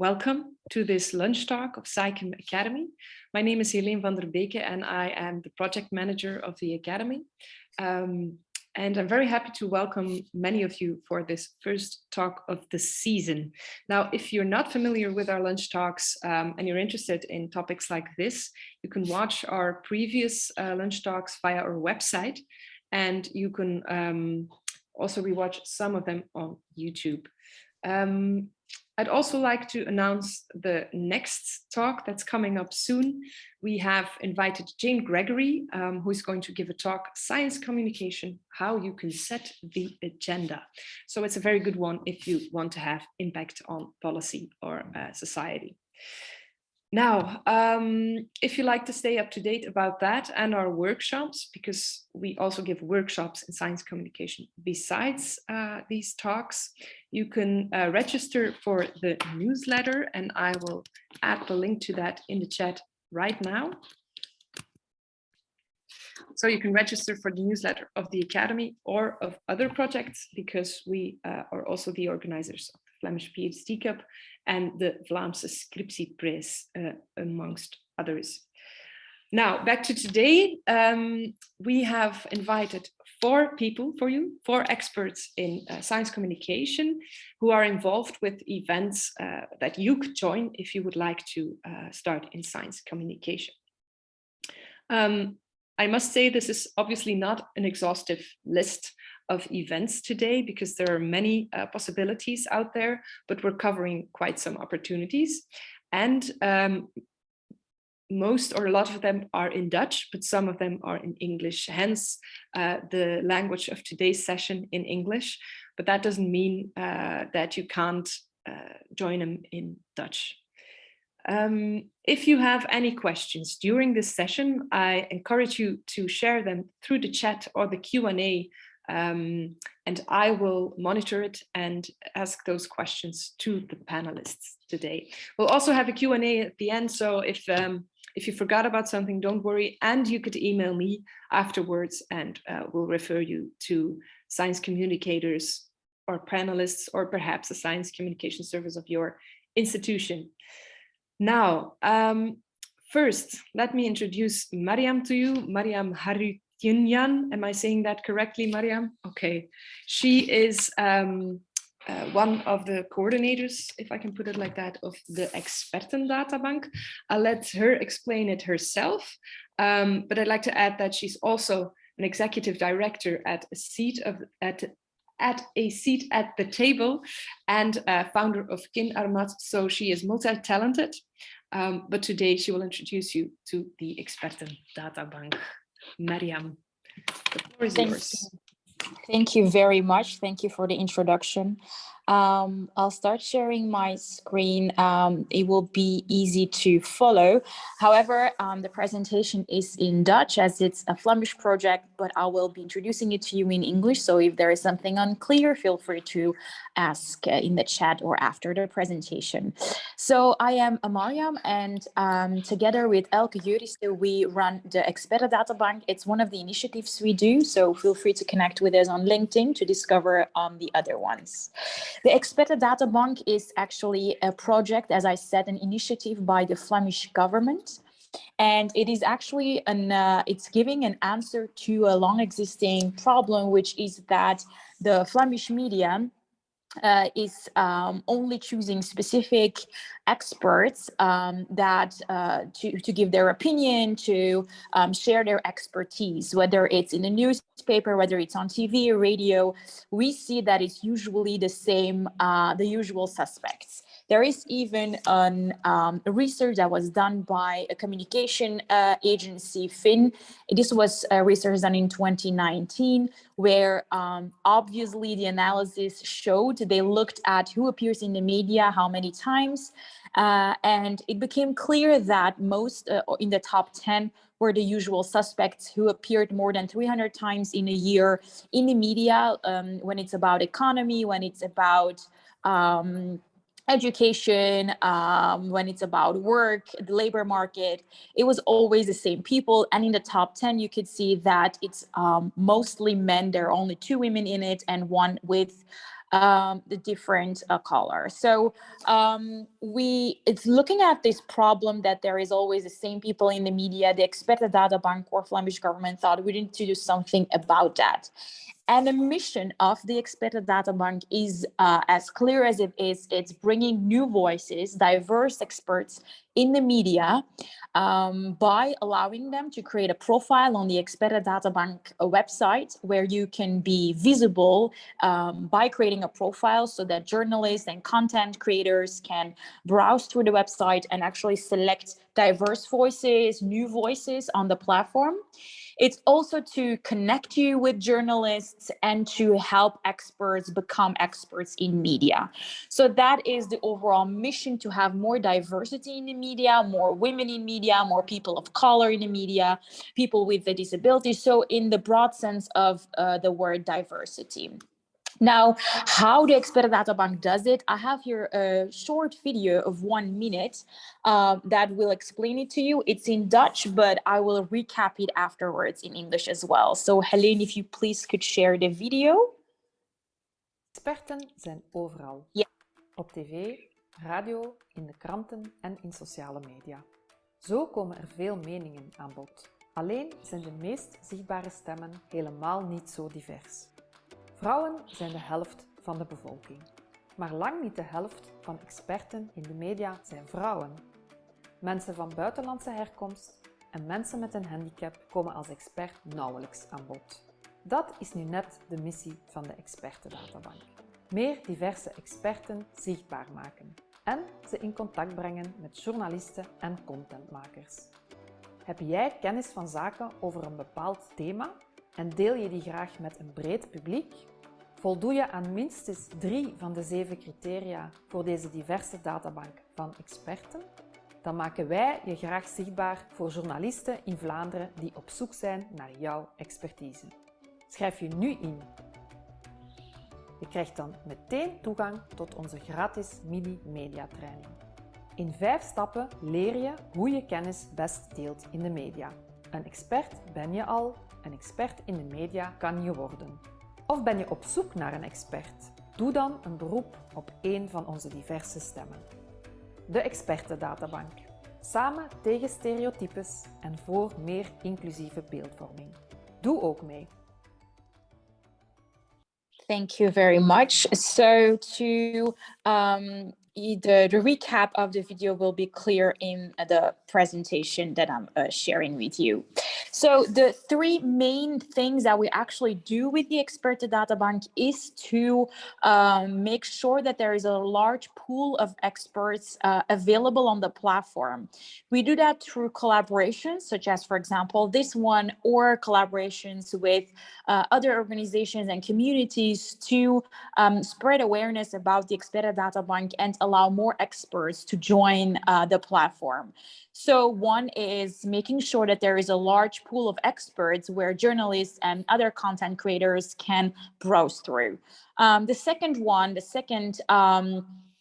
welcome to this lunch talk of SciComm Academy. My name is Helene van der Beke and I am the project manager of the Academy. And I'm very happy to welcome many of you for this first talk of the season. Now, if you're not familiar with our lunch talks and you're interested in topics like this, you can watch our previous lunch talks via our website, and you can also rewatch some of them on YouTube. I'd also like to announce the next talk that's coming up soon. We have invited Jane Gregory, who is going to give a talk, Science Communication, How You Can Set the Agenda. So it's a very good one if you want to have impact on policy or society. Now, if you like to stay up to date about that and our workshops, because we also give workshops in science communication besides these talks, you can register for the newsletter, and I will add the link to that in the chat right now. So you can register for the newsletter of the Academy or of other projects, because we are also the organizers of the Flemish PhD Cup and the Vlaamse Scriptieprijs, amongst others. Now, back to today, we have invited 4 people for you, 4 experts in science communication who are involved with events that you could join if you would like to start in science communication. I must say this is obviously not an exhaustive list of events today, because there are many possibilities out there, but we're covering quite some opportunities. And most or a lot of them are in Dutch, but some of them are in English, hence the language of today's session in English. But that doesn't mean that you can't join them in Dutch. If you have any questions during this session, I encourage you to share them through the chat or the Q&A, and I will monitor it and ask those questions to the panelists today. We'll also have a Q&A at the end, so if you forgot about something, don't worry, and you could email me afterwards, and we'll refer you to science communicators or panelists, or perhaps a science communication service of your institution. Now, first, let me introduce Mariam to you. Mariam Harutyunyan. Am I saying that correctly, Mariam? Okay. She is one of the coordinators, if I can put it like that, of the Expertendatabank. I'll let her explain it herself, but I'd like to add that she's also an executive director at a seat at the table, and founder of Kin Armat, so she is multi-talented. But today she will introduce you to the Expertendatabank. Mariam, the floor is yours. Thank you very much. Thank you for the introduction. I'll start sharing my screen. It will be easy to follow. However, the presentation is in Dutch, as it's a Flemish project, but I will be introducing it to you in English. So if there is something unclear, feel free to ask in the chat or after the presentation. So I am Mariam, and together with Elke Juriste, we run the Expertendatabank. It's one of the initiatives we do, so feel free to connect with us on LinkedIn to discover the other ones. The Expertendatabank is actually a project, as I said, an initiative by the Flemish government. And it is actually it's giving an answer to a long existing problem, which is that the Flemish media is only choosing specific experts to give their opinion, to share their expertise, whether it's in the newspaper, whether it's on TV or radio. We see that it's usually the same, the usual suspects. There is even a research that was done by a communication agency, Fin. This was research done in 2019, where obviously the analysis showed they looked at who appears in the media, how many times, and it became clear that most in the top 10 were the usual suspects who appeared more than 300 times in a year in the media, when it's about economy, when it's about education, when it's about work, the labor market. It was always the same people. And in the top 10, you could see that it's mostly men. There are only 2 women in it and 1 with the different colors. So it's looking at this problem that there is always the same people in the media. The Expertendatabank or Flemish government thought we need to do something about that. And the mission of the Expertendatabank is as clear as it is. It's bringing new voices, diverse experts in the media by allowing them to create a profile on the Expertendatabank website where you can be visible by creating a profile so that journalists and content creators can browse through the website and actually select diverse voices, new voices on the platform. It's also to connect you with journalists and to help experts become experts in media. So that is the overall mission, to have more diversity in the media, more women in media, more people of color in the media, people with a disability. So in the broad sense of the word diversity. Now, how the Expertendatabank does it, I have here a short video of 1 minute that will explain it to you. It's in Dutch, but I will recap it afterwards in English as well. So Helene, if you please could share the video. Experten zijn overal. Yeah. Op tv, radio, in de kranten en in sociale media. Zo komen er veel meningen aan bod. Alleen zijn de meest zichtbare stemmen helemaal niet zo divers. Vrouwen zijn de helft van de bevolking. Maar lang niet de helft van experten in de media zijn vrouwen. Mensen van buitenlandse herkomst en mensen met een handicap komen als expert nauwelijks aan bod. Dat is nu net de missie van de Expertendatabank. Meer diverse experten zichtbaar maken en ze in contact brengen met journalisten en contentmakers. Heb jij kennis van zaken over een bepaald thema en deel je die graag met een breed publiek? Voldoe je aan minstens 3 van de 7 criteria voor deze diverse databank van experten? Dan maken wij je graag zichtbaar voor journalisten in Vlaanderen die op zoek zijn naar jouw expertise. Schrijf je nu in. Je krijgt dan meteen toegang tot onze gratis mini-mediatraining. In 5 stappen leer je hoe je kennis best deelt in de media. Een expert ben je al, een expert in de media kan je worden. Of ben je op zoek naar een expert? Doe dan een beroep op één van onze diverse stemmen. De Expertendatabank. Samen tegen stereotypes en voor meer inclusieve beeldvorming. Doe ook mee. Thank you very much. So the recap of the video will be clear in the presentation that I'm sharing with you. So the 3 main things that we actually do with the Expertendatabank is to make sure that there is a large pool of experts available on the platform. We do that through collaborations, such as, for example, this one, or collaborations with other organizations and communities to spread awareness about the Expertendatabank and allow more experts to join the platform. So one is making sure that there is a large pool of experts where journalists and other content creators can browse through. The second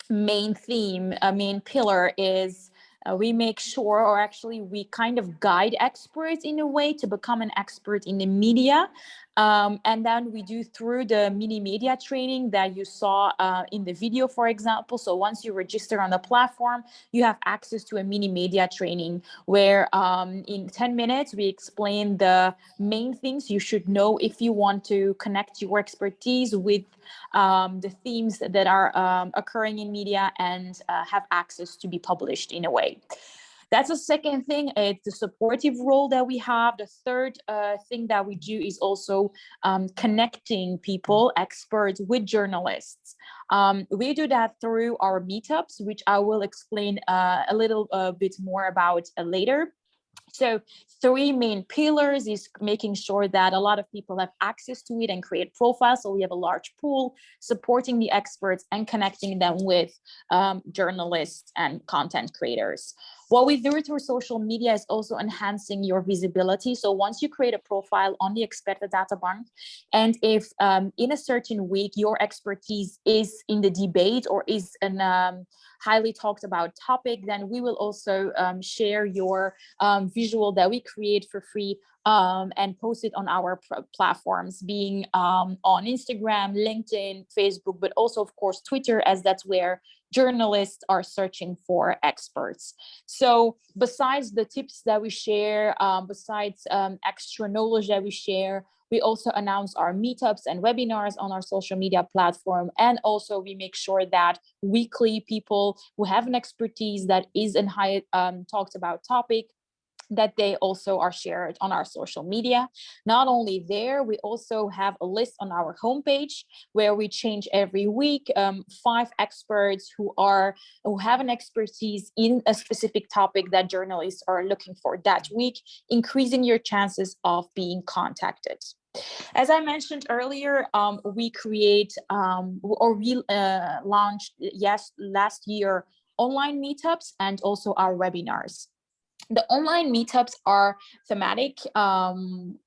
main theme, main pillar is we make sure, or actually we kind of guide experts in a way to become an expert in the media. And then we do through the mini media training that you saw in the video, for example. So once you register on the platform, you have access to a mini media training where in 10 minutes, we explain the main things you should know if you want to connect your expertise with the themes that are occurring in media and have access to be published in a way. That's the second thing. It's the supportive role that we have. The third thing that we do is also connecting people, experts, with journalists. We do that through our meetups, which I will explain a little bit more about later. So 3 main pillars is making sure that a lot of people have access to it and create profiles. So we have a large pool, supporting the experts and connecting them with journalists and content creators. What we do through social media is also enhancing your visibility. So once you create a profile on the Expertendatabank, and if in a certain week your expertise is in the debate or is highly talked about topic, then we will also share your visual that we create for free and post it on our platforms, being on Instagram, LinkedIn, Facebook, but also, of course, Twitter, as that's where journalists are searching for experts. So besides the tips that we share, besides extra knowledge that we share, we also announce our meetups and webinars on our social media platform. And also we make sure that weekly people who have an expertise that is in high talked about topic, that they also are shared on our social media. Not only there, we also have a list on our homepage where we change every week 5 experts who have an expertise in a specific topic that journalists are looking for that week, increasing your chances of being contacted. As I mentioned earlier, we launched last year online meetups and also our webinars. The online meetups are thematic online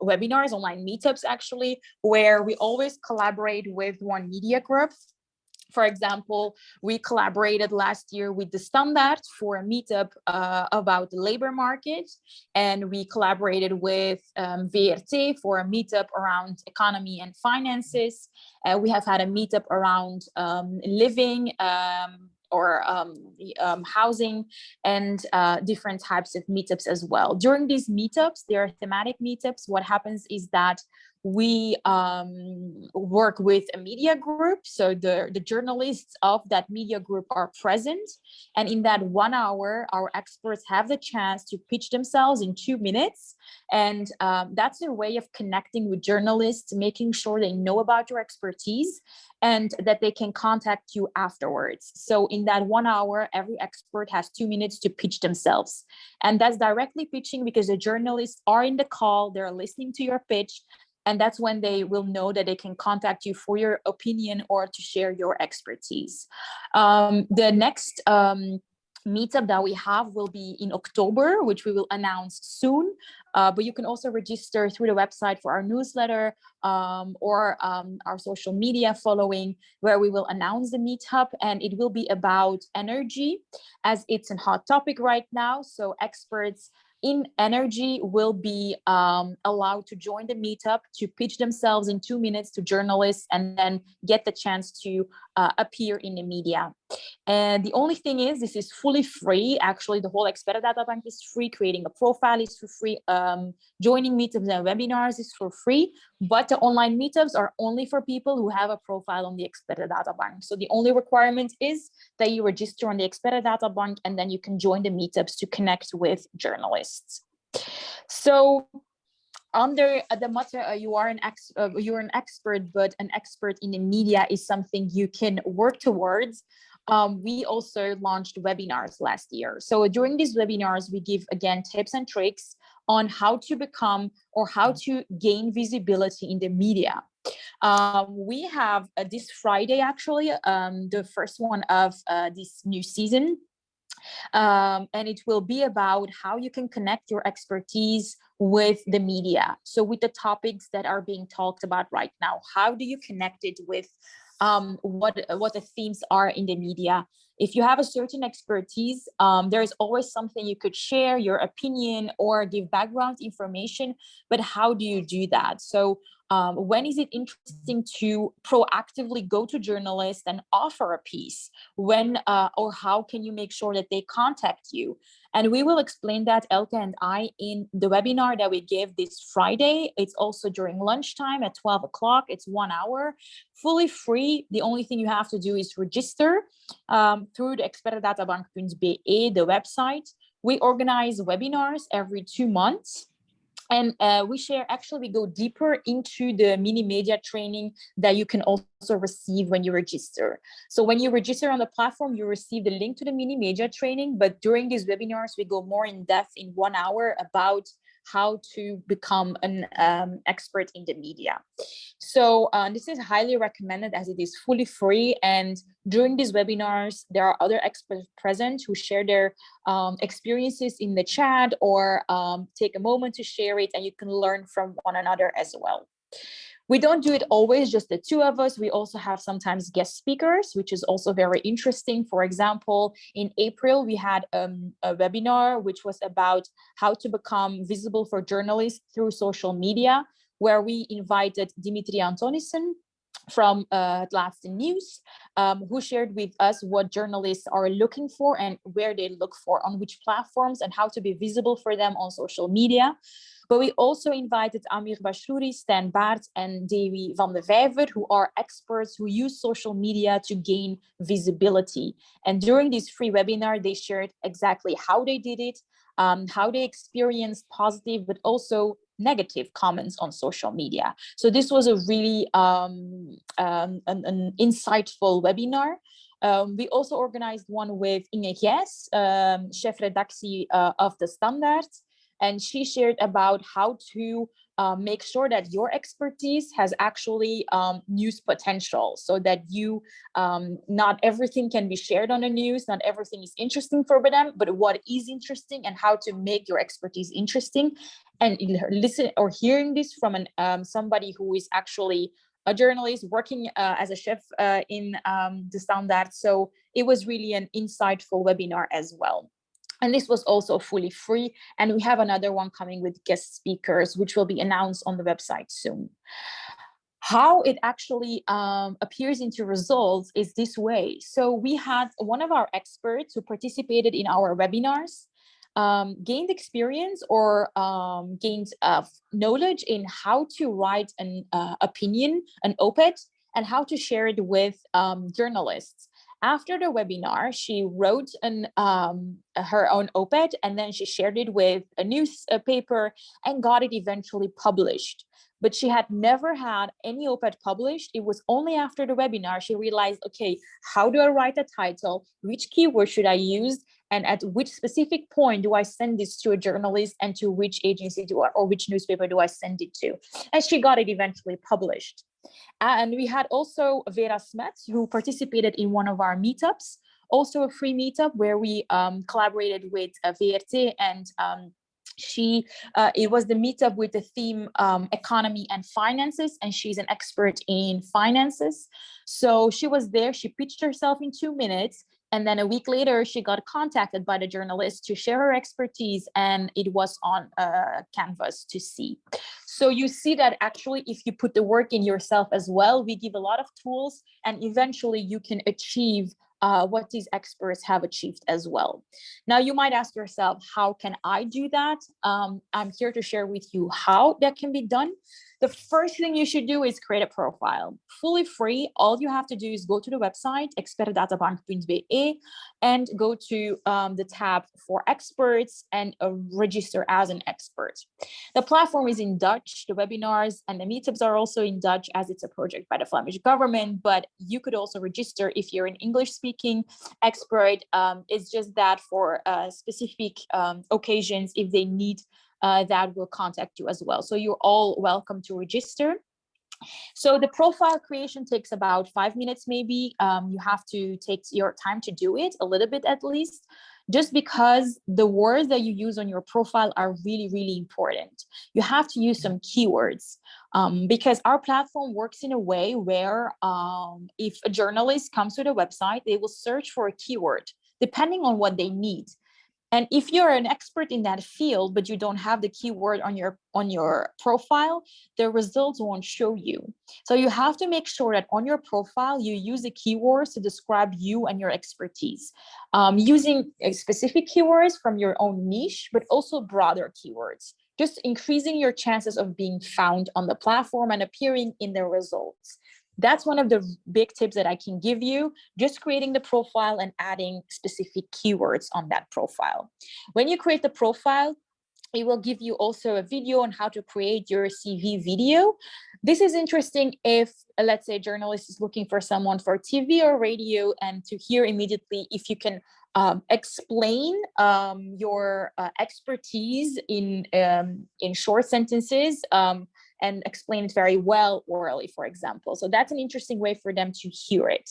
webinars, online meetups actually, where we always collaborate with one media group. For example, we collaborated last year with the Standaard for a meetup about the labor market, and we collaborated with VRT for a meetup around economy and finances. We have had a meetup around living or housing, and different types of meetups as well. During these meetups, they are thematic meetups. What happens is that we work with a media group. So the journalists of that media group are present. And in that 1 hour, our experts have the chance to pitch themselves in 2 minutes. And that's a way of connecting with journalists, making sure they know about your expertise and that they can contact you afterwards. So in that 1 hour, every expert has 2 minutes to pitch themselves. And that's directly pitching because the journalists are in the call, they're listening to your pitch, and that's when they will know that they can contact you for your opinion or to share your expertise. The next meetup that we have will be in October, which we will announce soon. But you can also register through the website for our newsletter or our social media following, where we will announce the meetup, and it will be about energy, as it's a hot topic right now. So experts in energy will be allowed to join the meetup to pitch themselves in 2 minutes to journalists and then get the chance to appear in the media. And the only thing is, this is fully free. Actually, the whole Expertendatabank is free. Creating a profile is for free. Joining meetups and webinars is for free. But the online meetups are only for people who have a profile on the Expertendatabank. So the only requirement is that you register on the Expertendatabank, and then you can join the meetups to connect with journalists. So under the motto, you're an expert, but an expert in the media is something you can work towards. We also launched webinars last year. So during these webinars, we give, again, tips and tricks on how to become or how to gain visibility in the media. We have this Friday, actually, the first one of this new season. And it will be about how you can connect your expertise with the media. So with the topics that are being talked about right now, how do you connect it with what the themes are in the media? If you have a certain expertise, there is always something you could share, your opinion or give background information, but how do you do that? So when is it interesting to proactively go to journalists and offer a piece? When or how can you make sure that they contact you? And we will explain that, Elke and I, in the webinar that we give this Friday. It's also during lunchtime at 12 o'clock. It's 1 hour, fully free. The only thing you have to do is register through the expertendatabank.be, the website. We organize webinars every 2 months. And we go deeper into the mini media training that you can also receive when you register. So when you register on the platform, you receive the link to the mini media training. But during these webinars, we go more in depth in 1 hour about how to become an expert in the media. So this is highly recommended as it is fully free. And during these webinars, there are other experts present who share their experiences in the chat or take a moment to share it, and you can learn from one another as well. We don't do it always just the two of us. We also have sometimes guest speakers, which is also very interesting. For example, in April, we had a webinar, which was about how to become visible for journalists through social media, where we invited Dimitri Antonissen from Het Laatste Nieuws, who shared with us what journalists are looking for and where they look for, on which platforms, and how to be visible for them on social media. But we also invited Amir Bashouri, Stan Baert, and Dewi van de Vijver, who are experts who use social media to gain visibility. And during this free webinar, they shared exactly how they did it, how they experienced positive, but also negative comments on social media. So this was a really an insightful webinar. We also organized one with Inge Gijs, chef redactie of the Standaard. And she shared about how to make sure that your expertise has actually news potential, so that you, not everything can be shared on the news, not everything is interesting for them, but what is interesting and how to make your expertise interesting. And listen or hearing this from somebody who is actually a journalist working as a chef in the Standaard. So it was really an insightful webinar as well. And this was also fully free. And we have another one coming with guest speakers, which will be announced on the website soon. How it actually appears into results is this way. So we had one of our experts who participated in our webinars, gained experience or gained knowledge in how to write an opinion, an op-ed, and how to share it with journalists. After the webinar, she wrote her own op-ed, and then she shared it with a newspaper and got it eventually published. But she had never had any op-ed published. It was only after the webinar she realized, okay, how do I write a title? Which keyword should I use? And at which specific point do I send this to a journalist, and to which agency or which newspaper do I send it to? And she got it eventually published. And we had also Vera Smets, who participated in one of our meetups, also a free meetup where we collaborated with VRT, and it was the meetup with the theme economy and finances, and she's an expert in finances. So she was there, she pitched herself in 2 minutes, and then a week later, she got contacted by the journalist to share her expertise, and it was on Canvas to see. So you see that actually, if you put the work in yourself as well, we give a lot of tools, and eventually you can achieve what these experts have achieved as well. Now, you might ask yourself, how can I do that? I'm here to share with you how that can be done. The first thing you should do is create a profile, fully free. All you have to do is go to the website, expertendatabank.be, and go to the tab for experts and register as an expert. The platform is in Dutch. The webinars and the meetups are also in Dutch, as it's a project by the Flemish government, but you could also register if you're an English-speaking expert. It's just that for specific occasions, if they need that, will contact you as well. So you're all welcome to register. So the profile creation takes about 5 minutes, maybe. You have to take your time to do it, a little bit at least, just because the words that you use on your profile are really, really important. You have to use some keywords because our platform works in a way where if a journalist comes to the website, they will search for a keyword depending on what they need. And if you're an expert in that field, but you don't have the keyword on your profile, the results won't show you. So you have to make sure that on your profile, you use the keywords to describe you and your expertise, using specific keywords from your own niche, but also broader keywords, just increasing your chances of being found on the platform and appearing in the results. That's one of the big tips that I can give you, just creating the profile and adding specific keywords on that profile. When you create the profile, it will give you also a video on how to create your CV video. This is interesting if, let's say, a journalist is looking for someone for TV or radio, and to hear immediately if you can explain your expertise in short sentences, and explain it very well orally, for example. So that's an interesting way for them to hear it.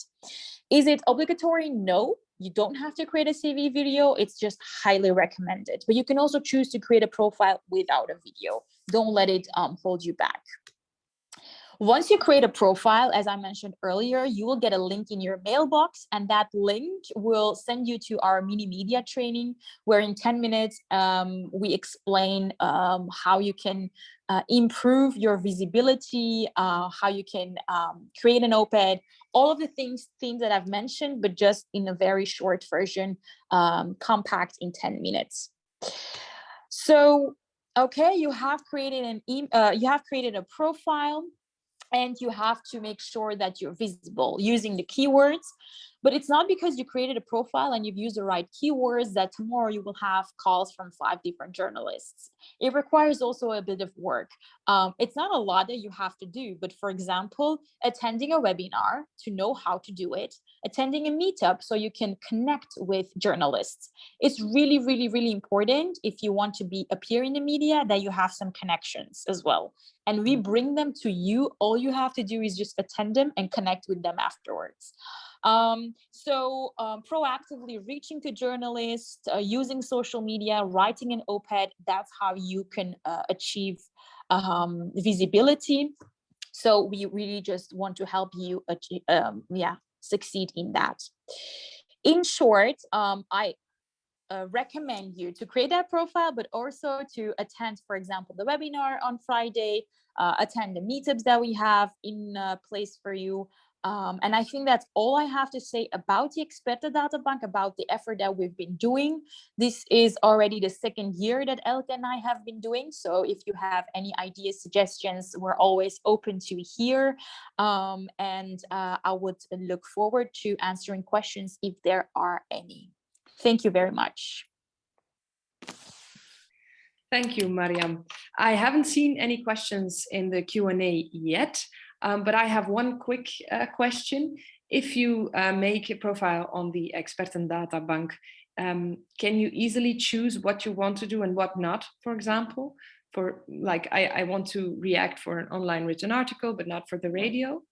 Is it obligatory? No, you don't have to create a CV video. It's just highly recommended. But you can also choose to create a profile without a video. Don't let it hold you back. Once you create a profile, as I mentioned earlier, you will get a link in your mailbox, and that link will send you to our mini media training, where in 10 minutes we explain how you can improve your visibility, how you can create an op-ed, all of the things that I've mentioned, but just in a very short version, compact in 10 minutes. So, okay, you have created a profile, and you have to make sure that you're visible using the keywords. But it's not because you created a profile and you've used the right keywords that tomorrow you will have calls from 5 different journalists. It requires also a bit of work. It's not a lot that you have to do, but for example, attending a webinar to know how to do it, attending a meetup so you can connect with journalists. It's really, really, really important if you want to appear in the media that you have some connections as well. And we bring them to you. All you have to do is just attend them and connect with them afterwards. Proactively reaching to journalists, using social media, writing an op-ed, that's how you can achieve visibility. So we really just want to help you achieve, succeed in that. In short, I recommend you to create that profile, but also to attend, for example, the webinar on Friday, attend the meetups that we have in place for you. And I think that's all I have to say about the Expertendatabank, about the effort that we've been doing. This is already the 2nd year that Elke and I have been doing. So if you have any ideas, suggestions, we're always open to hear. I would look forward to answering questions if there are any. Thank you very much. Thank you, Mariam. I haven't seen any questions in the Q&A yet, but I have one quick question. If you make a profile on the Expertendatabank, can you easily choose what you want to do and what not, for example? For like, I want to react for an online written article, but not for the radio.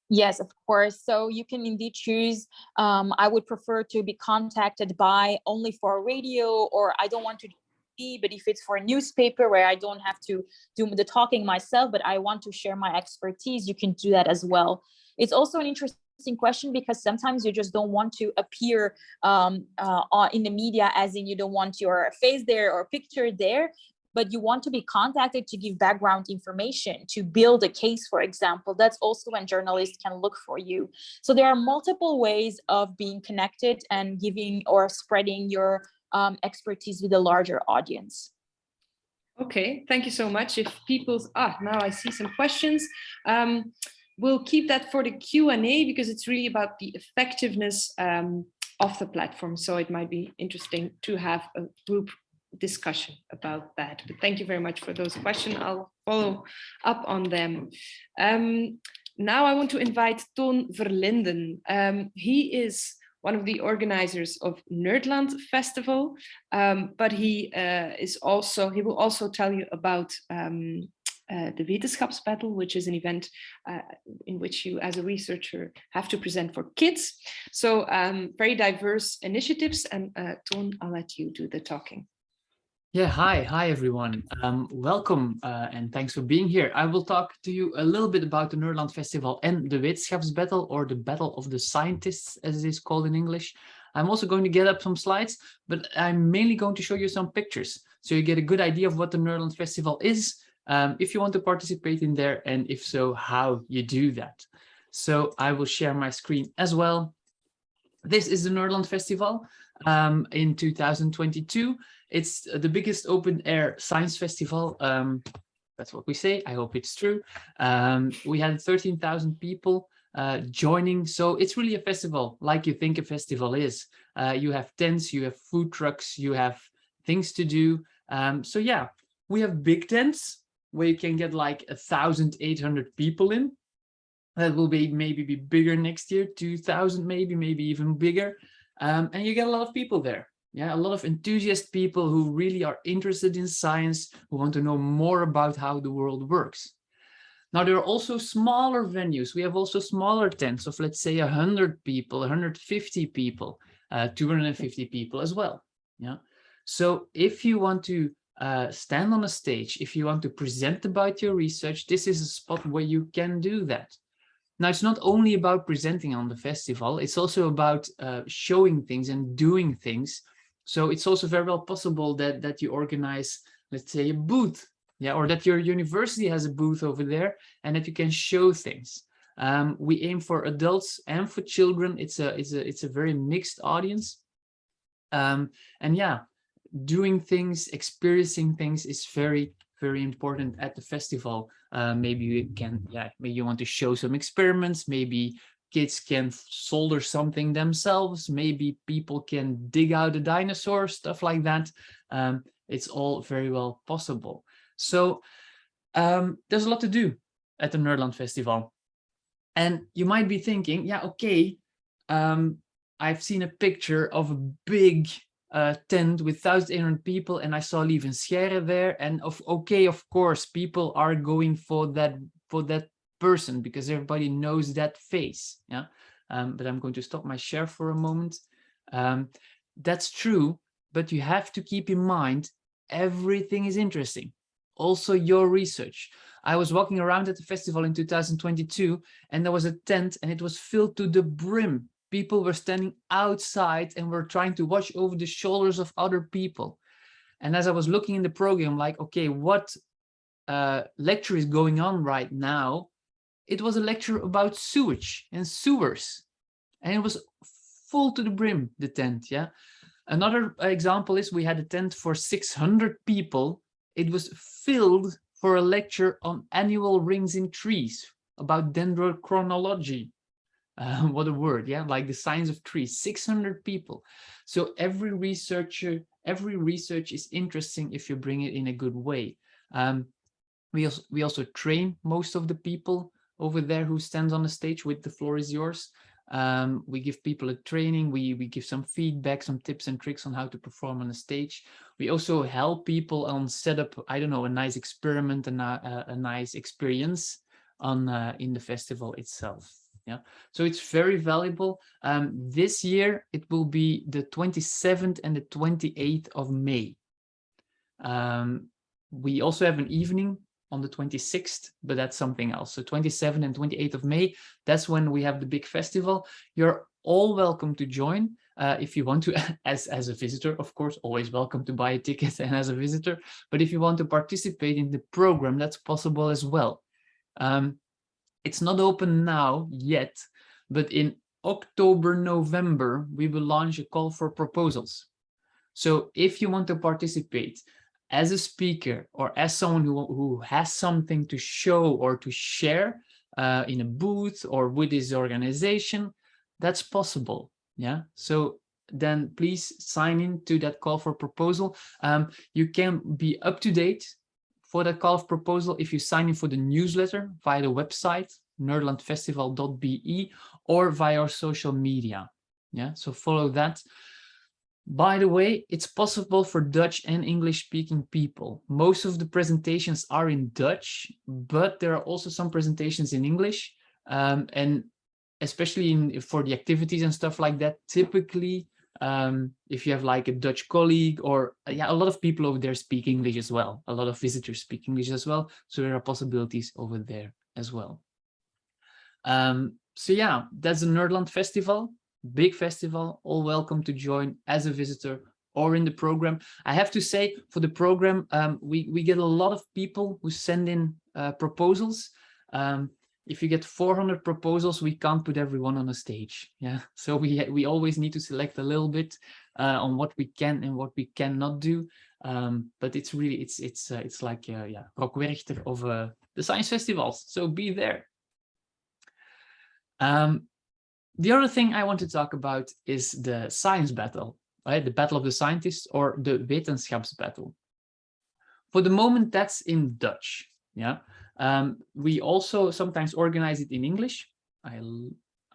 Yes, of course. So you can indeed choose. I would prefer to be contacted by only for radio, or I don't want to be, but if it's for a newspaper where I don't have to do the talking myself, but I want to share my expertise, you can do that as well. It's also an interesting question because sometimes you just don't want to appear in the media, as in you don't want your face there or picture there, but you want to be contacted to give background information, to build a case, for example. That's also when journalists can look for you. So there are multiple ways of being connected and giving or spreading your expertise with a larger audience. Okay, thank you so much. If people's, now I see some questions. We'll keep that for the Q&A because it's really about the effectiveness of the platform. So it might be interesting to have a group discussion about that. But thank you very much for those questions. I'll follow up on them. Now I want to invite Toon Verlinden. He is one of the organizers of Nerdland Festival, but he will also tell you about the Wetenschapsbattle, which is an event in which you as a researcher have to present for kids. So very diverse initiatives, and Toon, I'll let you do the talking. Yeah, hi everyone. Welcome and thanks for being here. I will talk to you a little bit about the Nerdland Festival and the Wetenschapsbattle, or the Battle of the Scientists, as it is called in English. I'm also going to get up some slides, but I'm mainly going to show you some pictures so you get a good idea of what the Nerdland Festival is, if you want to participate in there, and if so, how you do that. So I will share my screen as well. This is the Nerdland Festival in 2022. It's the biggest open air science festival. That's what we say. I hope it's true. We had 13,000 people joining. So it's really a festival like you think a festival is. You have tents, you have food trucks, you have things to do. So yeah, we have big tents where you can get like 1,800 people in. That will be maybe be bigger next year, 2,000 maybe even bigger. And you get a lot of people there. Yeah, a lot of enthusiast people who really are interested in science, who want to know more about how the world works. Now, there are also smaller venues. We have also smaller tents of, let's say, 100 people, 150 people, 250 people as well. Yeah. So if you want to stand on a stage, if you want to present about your research, this is a spot where you can do that. Now, it's not only about presenting on the festival, it's also about showing things and doing things. So it's also very well possible that you organize, let's say, a booth, yeah, or that your university has a booth over there and that you can show things. We aim for adults and for children. It's a very mixed audience. And yeah, doing things, experiencing things is very, very important at the festival. Maybe you can, maybe you want to show some experiments, maybe kids can solder something themselves, maybe people can dig out a dinosaur, stuff like that. It's all very well possible. So there's a lot to do at the Nerdland Festival. And you might be thinking, yeah, okay, I've seen a picture of a big tent with 1,800 people, and I saw Lieve and Scherre there. And of course, people are going for that person because everybody knows that face. Yeah, but I'm going to stop my share for a moment. That's true, but you have to keep in mind everything is interesting. Also, your research. I was walking around at the festival in 2022, and there was a tent, and it was filled to the brim. People were standing outside and were trying to watch over the shoulders of other people. And as I was looking in the program, like, okay, what lecture is going on right now? It was a lecture about sewage and sewers. And it was full to the brim, the tent, yeah. Another example is we had a tent for 600 people. It was filled for a lecture on annual rings in trees, about dendrochronology. What a word, yeah, like the science of trees, 600 people. So every research is interesting if you bring it in a good way. We also train most of the people over there who stands on the stage with the floor is yours. We give people a training, we give some feedback, some tips and tricks on how to perform on the stage. We also help people on set up, I don't know, a nice experiment and a nice experience on in the festival itself. Yeah, so it's very valuable. This year it will be the 27th and the 28th of May. We also have an evening on the 26th, but that's something else. So 27th and 28th of May, that's when we have the big festival. You're all welcome to join if you want to, as a visitor, of course, always welcome to buy a ticket and as a visitor. But if you want to participate in the program, that's possible as well. It's not open now yet, but in October, November, we will launch a call for proposals. So if you want to participate as a speaker or as someone who has something to show or to share in a booth or with his organization, that's possible. Yeah. So then please sign in to that call for proposal. You can be up to date for that call of proposal if you sign in for the newsletter via the website nerdlandfestival.be or via our social media. Yeah, so follow that. By the way, it's possible for Dutch and English speaking people. Most of the presentations are in Dutch, but there are also some presentations in English. And especially for the activities and stuff like that, typically if you have like a Dutch colleague or a lot of people over there speak English as well. A lot of visitors speak English as well. So there are possibilities over there as well. So yeah, that's the Nerdland Festival, big festival, all welcome to join as a visitor or in the program. I have to say for the program, we get a lot of people who send in proposals. If you get 400 proposals, we can't put everyone on a stage. Yeah, so we always need to select a little bit on what we can and what we cannot do. But it's really it's like Rockwerchter of the science festivals. So be there. The other thing I want to talk about is the science battle, right? The battle of the scientists or the wetenschapsbattle. For the moment, that's in Dutch. Yeah. We also sometimes organize it in English.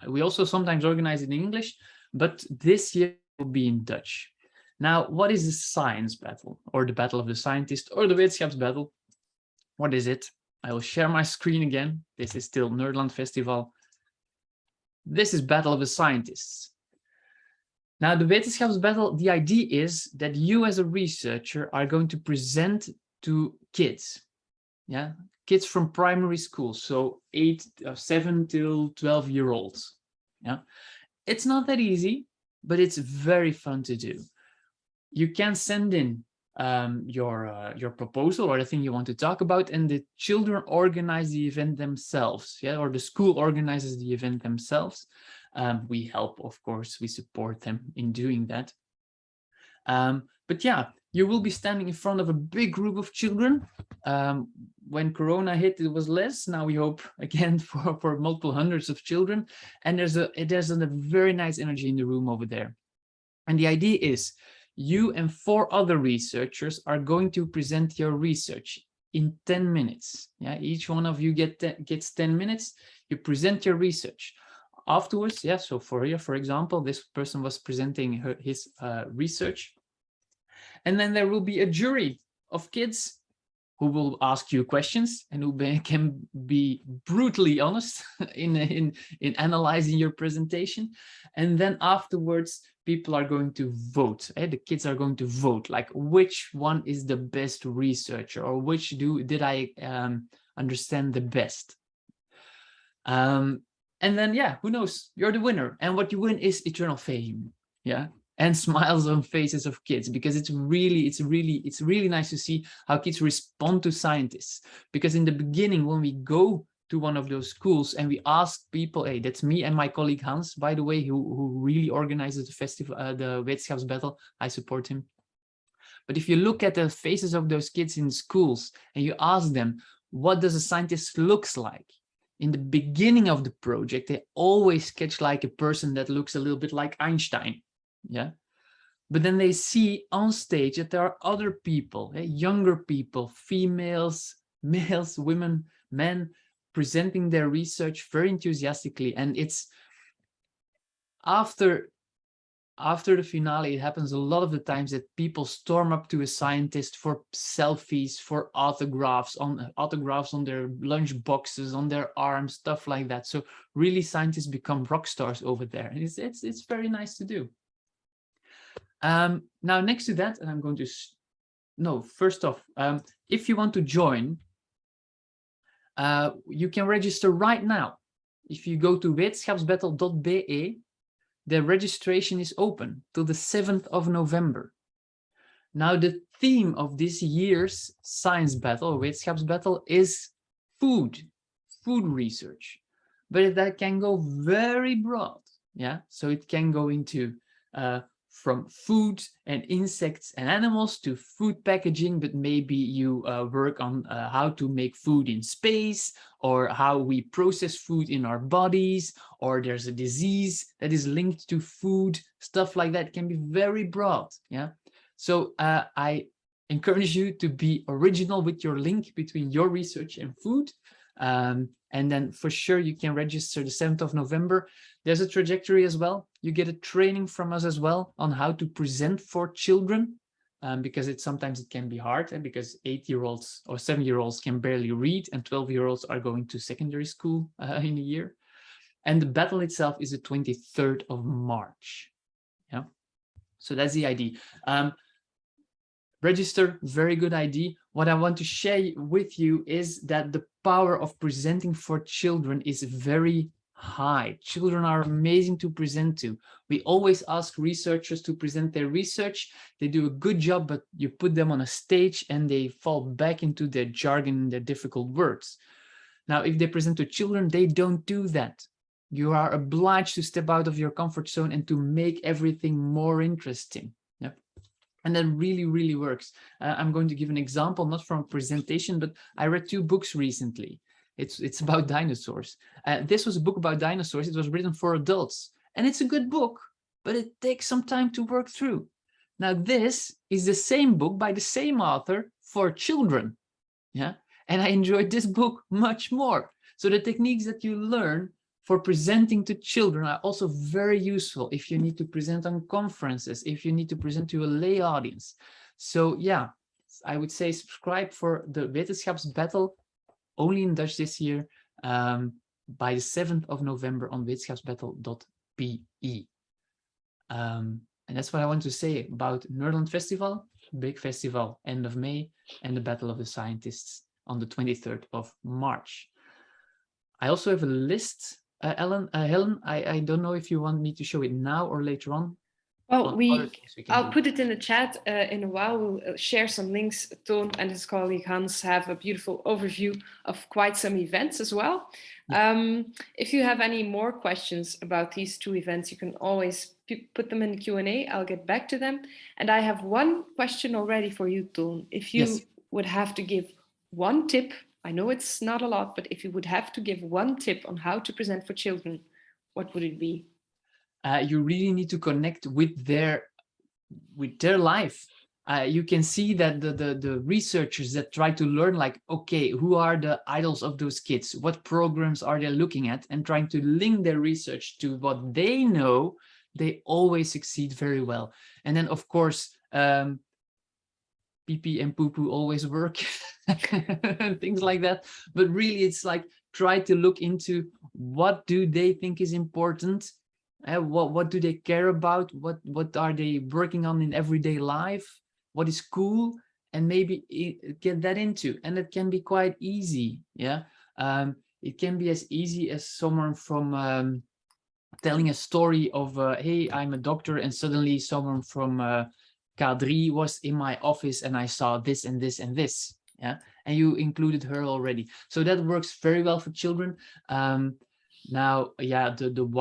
We also sometimes organize it in English, but this year it will be in Dutch. Now, what is the science battle or the battle of the scientist or the wetenschapsbattle? What is it? I will share my screen again. This is still Nerdland Festival. This is Battle of the Scientists. Now, the wetenschapsbattle, the idea is that you as a researcher are going to present to kids, yeah, kids from primary school, so 7 till 12-year-olds. Yeah, it's not that easy, but it's very fun to do. You can send in your proposal or the thing you want to talk about, and the children organize the event themselves, yeah, or the school organizes the event themselves. We help, of course, we support them in doing that. But yeah, you will be standing in front of a big group of children. When Corona hit, it was less. Now we hope again for multiple hundreds of children. And there's a very nice energy in the room over there. And the idea is you and 4 other researchers are going to present your research in 10 minutes. Yeah, each one of you gets 10 minutes. You present your research. Afterwards, yeah, so for example, this person was presenting his research. And then there will be a jury of kids who will ask you questions and who can be brutally honest in analyzing your presentation. And then afterwards, people are going to vote. The kids are going to vote, like which one is the best researcher, or which did I understand the best. And then, yeah, who knows? You're the winner. And what you win is eternal fame. Yeah. And smiles on faces of kids, because it's really nice to see how kids respond to scientists. Because in the beginning, when we go to one of those schools and we ask people, hey, that's me and my colleague Hans, by the way, who really organizes the festival, the wetenschapsbattle, I support him. But if you look at the faces of those kids in schools and you ask them, what does a scientist looks like? In the beginning of the project, they always sketch like a person that looks a little bit like Einstein. Yeah, but then they see on stage that there are other people, younger people, females, males, women, men, presenting their research very enthusiastically. And it's after the finale, it happens a lot of the times that people storm up to a scientist for selfies, for autographs on their lunch boxes, on their arms, stuff like that. So really, scientists become rock stars over there, and it's very nice to do. Now, next to that, and I'm going to, first off, if you want to join, you can register right now. If you go to wetenschapsbattle.be, the registration is open till the 7th of November. Now, the theme of this year's science battle, wetenschapsbattle, is food research, but that can go very broad. Yeah, so it can go into from food and insects and animals to food packaging, but maybe you work on how to make food in space, or how we process food in our bodies, or there's a disease that is linked to food, stuff like that. It can be very broad. Yeah, so I encourage you to be original with your link between your research and food. And then for sure you can register the 7th of November. There's a trajectory as well. You get a training from us as well on how to present for children, because sometimes it can be hard, because 8-year-olds or 7-year-olds can barely read, and 12-year-olds are going to secondary school in a year. And the battle itself is the 23rd of March. Yeah, so that's the idea. Register, very good idea. What I want to share with you is that the power of presenting for children is very high. Children are amazing to present to. We always ask researchers to present their research. They do a good job, but you put them on a stage and they fall back into their jargon, their difficult words. Now, if they present to children, they don't do that. You are obliged to step out of your comfort zone and to make everything more interesting. Yep. And that really, really works. I'm going to give an example, not from a presentation, but I read 2 books recently. It's about dinosaurs. This was a book about dinosaurs. It was written for adults, and it's a good book, but it takes some time to work through. Now, this is the same book by the same author for children. Yeah, and I enjoyed this book much more. So the techniques that you learn for presenting to children are also very useful if you need to present on conferences, if you need to present to a lay audience. So yeah, I would say subscribe for the wetenschapsbattle, only in Dutch this year, by the 7th of November on wetenschapsbattle.be. And that's what I want to say about Nerdland Festival, big festival, end of May, and the Battle of the Scientists on the 23rd of March. I also have a list, Helen, I don't know if you want me to show it now or later on. Well, I'll do. put it in the chat in a while. We'll share some links. Toon and his colleague Hans have a beautiful overview of quite some events as well. Yeah. If you have any more questions about these two events, you can always put them in the Q&A. I'll get back to them. And I have one question already for you, Toon. If you would have to give one tip, I know it's not a lot, but if you would have to give one tip on how to present for children, what would it be? You really need to connect with their life. You can see that the researchers that try to learn, like, okay, who are the idols of those kids? What programs are they looking at? And trying to link their research to what they know, they always succeed very well. And then, of course, pee-pee and poo-poo always work, things like that. But really, it's like, try to look into what do they think is important. What do they care about? What are they working on in everyday life? What is cool? And maybe get that into. And it can be quite easy. Yeah, it can be as easy as someone from telling a story of, hey, I'm a doctor, and suddenly someone from K3 was in my office and I saw this and this and this. Yeah, and you included her already. So that works very well for children. Now, yeah,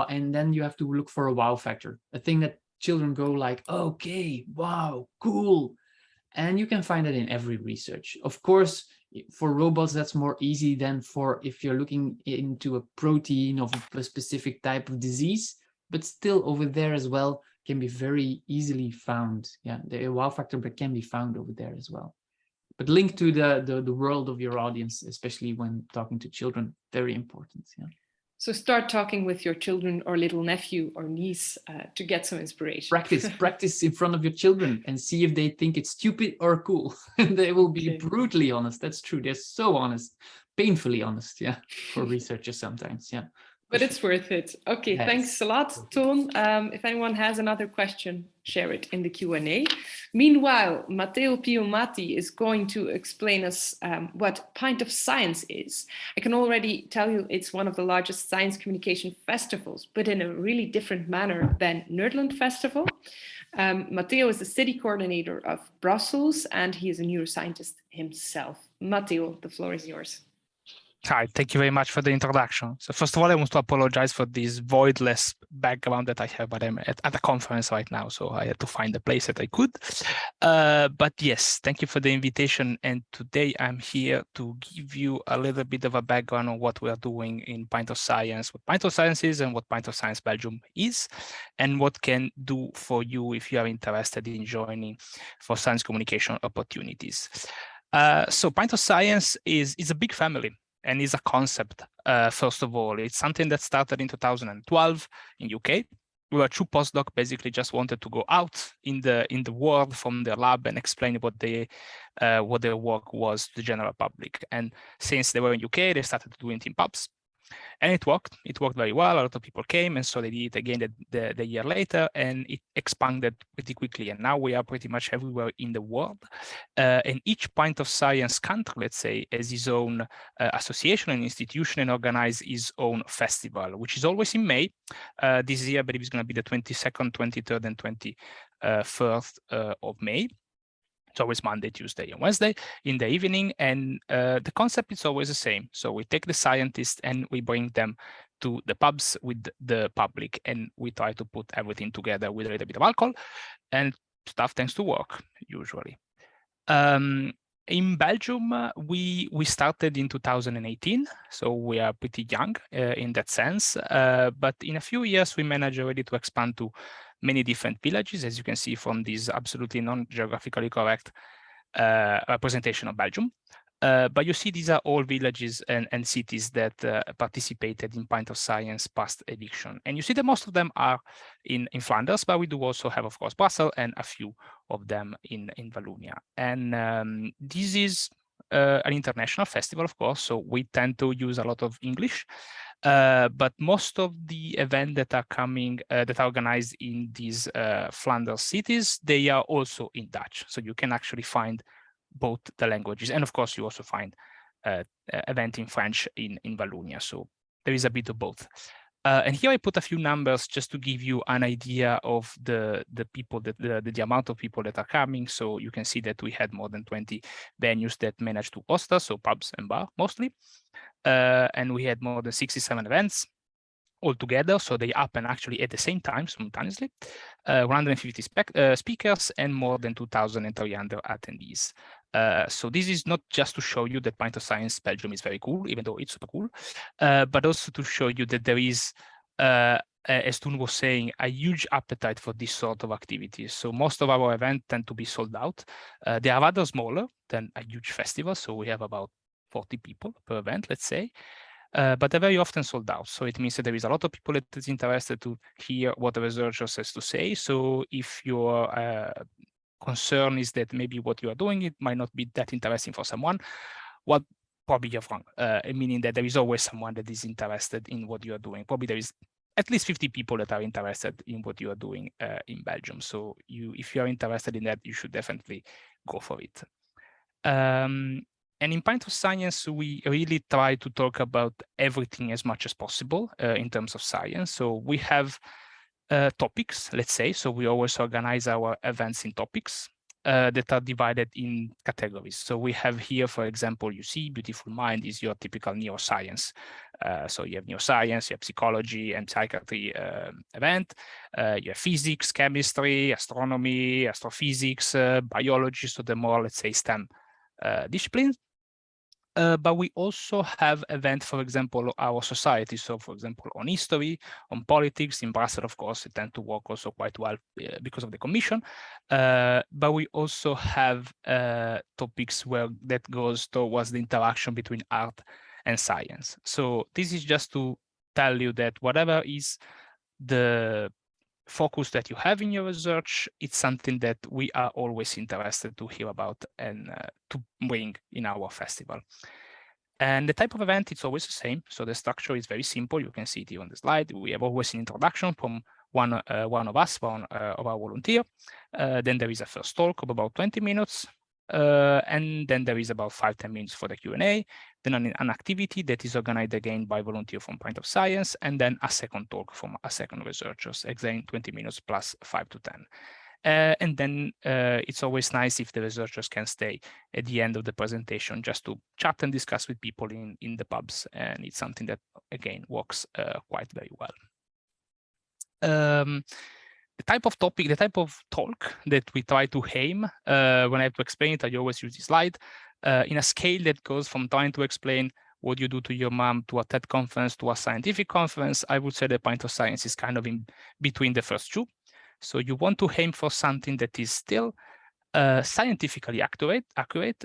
and then you have to look for a wow factor, a thing that children go like, okay, wow, cool. And you can find it in every research. Of course, for robots, that's more easy than for if you're looking into a protein of a specific type of disease, but still over there as well can be very easily found. Yeah, the wow factor but can be found over there as well. But link to the world of your audience, especially when talking to children, very important. Yeah. So start talking with your children or little nephew or niece to get some inspiration. Practice in front of your children and see if they think it's stupid or cool. They will be brutally honest. That's true. They're so honest, painfully honest. Yeah, for researchers sometimes. Yeah. But it's worth it. Okay, yes. Thanks a lot, Toon. If anyone has another question, share it in the Q&A. Meanwhile, Matteo Piumatti is going to explain us what Pint of Science is. I can already tell you it's one of the largest science communication festivals, but in a really different manner than Nerdland Festival. Matteo is the city coordinator of Brussels, and he is a neuroscientist himself. Matteo, the floor is yours. Hi, thank you very much for the introduction. So first of all, I want to apologize for this voidless background that I have, but I'm at a conference right now, so I had to find a place that I could. But yes, thank you for the invitation. And today I'm here to give you a little bit of a background on what we are doing in Pint of Science, what Pint of Science is and what Pint of Science Belgium is, and what can do for you if you are interested in joining for science communication opportunities. So Pint of Science is a big family. And is a concept, first of all. It's something that started in 2012 in UK, where two postdocs basically just wanted to go out in the world from their lab and explain what their work was to the general public. And since they were in UK, they started doing it in pubs. And it worked very well. A lot of people came, and so they did it again the year later, and it expanded pretty quickly. And now we are pretty much everywhere in the world. And each Pint of Science country, let's say, has its own association and institution and organize its own festival, which is always in May. This year, I believe it's going to be the 22nd, 23rd, and 21st of May. It's always Monday, Tuesday, and Wednesday in the evening. And the concept is always the same. So we take the scientists and we bring them to the pubs with the public, and we try to put everything together with a little bit of alcohol, and stuff tends to work usually. In Belgium, we started in 2018, so we are pretty young in that sense. But in a few years, we managed already to expand to many different villages, as you can see from this absolutely non-geographically correct representation of Belgium. But you see, these are all villages and cities that participated in Pint of Science past edition. And you see that most of them are in Flanders, but we do also have, of course, Brussels and a few of them in Wallonia. And this is an international festival, of course, so we tend to use a lot of English. But most of the events that are coming, that are organized in these Flanders cities, they are also in Dutch. So you can actually find both the languages. And of course, you also find event in French in Wallonia. So there is a bit of both. And here I put a few numbers just to give you an idea of the people, that the amount of people that are coming. So you can see that we had more than 20 venues that managed to host us, so pubs and bar mostly. And we had more than 67 events altogether. So they happen actually at the same time, simultaneously. 150 speakers and more than 2,300 attendees. So this is not just to show you that Pint of Science Belgium is very cool, even though it's super cool, but also to show you that there is, as Toon was saying, a huge appetite for this sort of activities. So most of our events tend to be sold out. They are rather smaller than a huge festival. So we have about 40 people per event, let's say. But they're very often sold out. So it means that there is a lot of people that is interested to hear what the researcher says to say. So if your concern is that maybe what you are doing, it might not be that interesting for someone, well, probably you're wrong, meaning that there is always someone that is interested in what you are doing. Probably there is at least 50 people that are interested in what you are doing in Belgium. So if you are interested in that, you should definitely go for it. And in Pint of Science, we really try to talk about everything as much as possible in terms of science. So we have topics, let's say. So we always organize our events in topics that are divided in categories. So we have here, for example, you see Beautiful Mind is your typical neuroscience. So you have neuroscience, you have psychology and psychiatry event. You have physics, chemistry, astronomy, astrophysics, biology. So the more, let's say, STEM disciplines. But we also have events, for example, our society. So, for example, on history, on politics. In Brussels, of course, it tends to work also quite well because of the commission. But we also have topics where that goes towards the interaction between art and science. So this is just to tell you that whatever is the focus that you have in your research, it's something that we are always interested to hear about and to bring in our festival. And the type of event, it's always the same. So the structure is very simple. You can see it here on the slide. We have always an introduction from one of us, one of our volunteer. Then there is a first talk of about 20 minutes. And then there is about 5-10 minutes for the Q&A, then an activity that is organized again by volunteer from Pint of Science, and then a second talk from a second researchers, again 20 minutes plus 5 to 10. And then it's always nice if the researchers can stay at the end of the presentation just to chat and discuss with people in the pubs, and it's something that, again, works quite very well. The type of topic, the type of talk that we try to aim, when I have to explain it, I always use this slide, in a scale that goes from trying to explain what you do to your mom to a TED conference to a scientific conference. I would say the Pint of Science is kind of in between the first two. So you want to aim for something that is still scientifically accurate,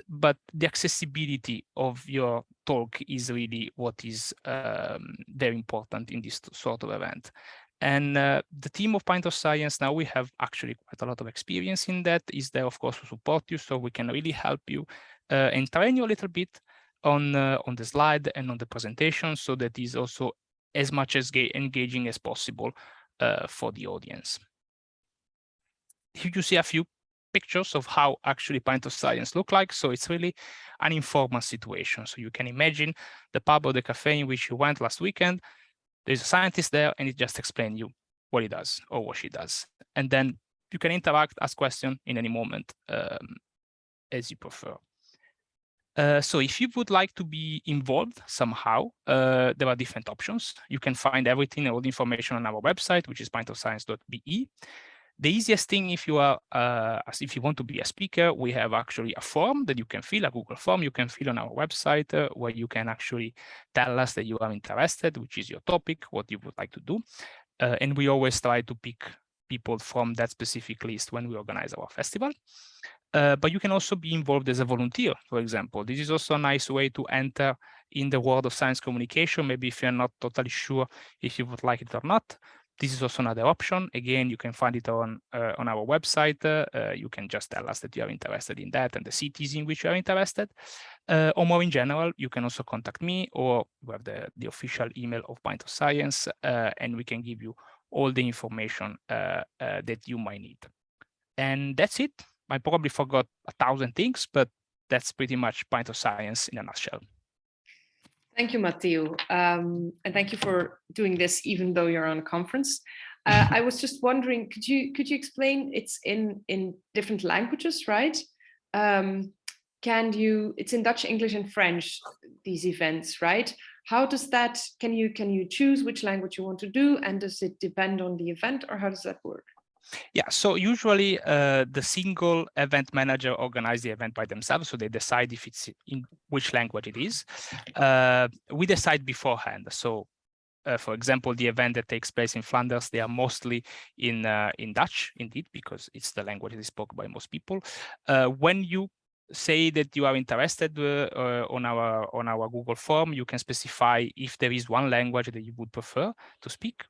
but the accessibility of your talk is really what is very important in this sort of event. And the team of Pint of Science, now we have actually quite a lot of experience in that, is there, of course, to support you, so we can really help you and train you a little bit on the slide and on the presentation, so that is also as much as engaging as possible for the audience. Here you see a few pictures of how actually Pint of Science look like. So it's really an informal situation. So you can imagine the pub or the cafe in which you went last weekend. There's a scientist there, and it just explains you what he does or what she does. And then you can interact, ask questions in any moment as you prefer. So if you would like to be involved somehow, there are different options. You can find everything, all the information on our website, which is pintofscience.be. The easiest thing, if you are, if you want to be a speaker, we have actually a form that you can fill, a Google form you can fill on our website, where you can actually tell us that you are interested, which is your topic, what you would like to do. And we always try to pick people from that specific list when we organize our festival. But you can also be involved as a volunteer, for example. This is also a nice way to enter in the world of science communication. Maybe if you're not totally sure if you would like it or not, this is also another option. Again, you can find it on our website. You can just tell us that you are interested in that and the cities in which you are interested. Or more in general, you can also contact me, or we have the official email of Pint of Science, and we can give you all the information that you might need. And that's it. I probably forgot 1,000 things, but that's pretty much Pint of Science in a nutshell. Thank you, Matteo. And thank you for doing this, even though you're on a conference. I was just wondering, could you explain? It's in different languages, right? It's in Dutch, English, and French, these events, right? How does that, can you choose which language you want to do, and does it depend on the event, or how does that work? Yeah, so usually the single event manager organizes the event by themselves, so they decide if it's in which language it is. We decide beforehand. So, for example, the event that takes place in Flanders, they are mostly in Dutch, indeed, because it's the language that is spoken by most people. When you say that you are interested on our Google form, you can specify if there is one language that you would prefer to speak.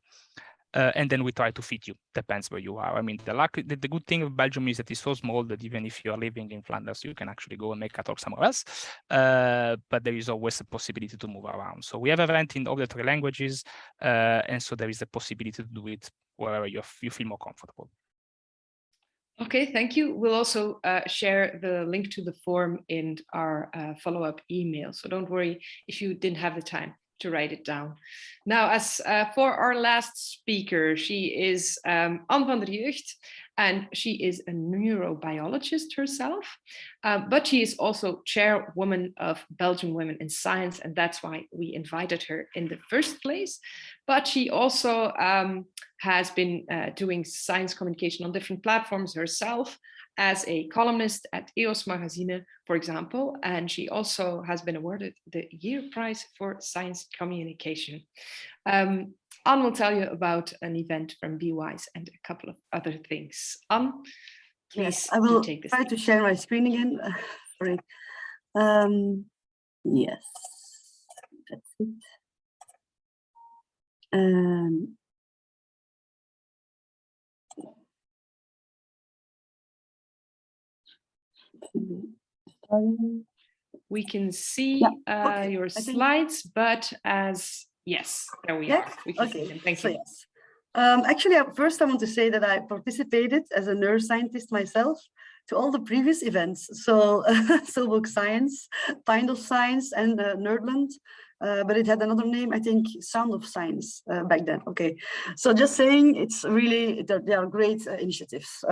And then we try to fit you. Depends where you are. I mean, the good thing of Belgium is that it's so small that even if you are living in Flanders, you can actually go and make a talk somewhere else. But there is always a possibility to move around. So we have an event in all the 3 languages, and so there is a possibility to do it wherever you feel more comfortable. Okay, thank you. We'll also share the link to the form in our follow-up email. So don't worry if you didn't have the time to write it down. Now, as for our last speaker, she is Anne van der Jeugd, and she is a neurobiologist herself, but she is also chairwoman of Belgian Women in Science, and that's why we invited her in the first place. But she also has been doing science communication on different platforms herself, as a columnist at EOS Magazine, for example, and she also has been awarded the Year Prize for Science Communication. Anne will tell you about an event from BeWise and a couple of other things. Anne, please. Yes, I will take this try to share my screen again. Sorry. Yes, that's it. We can see your slides, but yes, there we are. We can see them. Thank you. Yes. Actually, first I want to say that I participated as a neuroscientist myself to all the previous events. So Silbook Science, Pint of Science, and Nerdland. But it had another name, I think, Sound of Science back then. Okay, so just saying, it's really, they are great initiatives.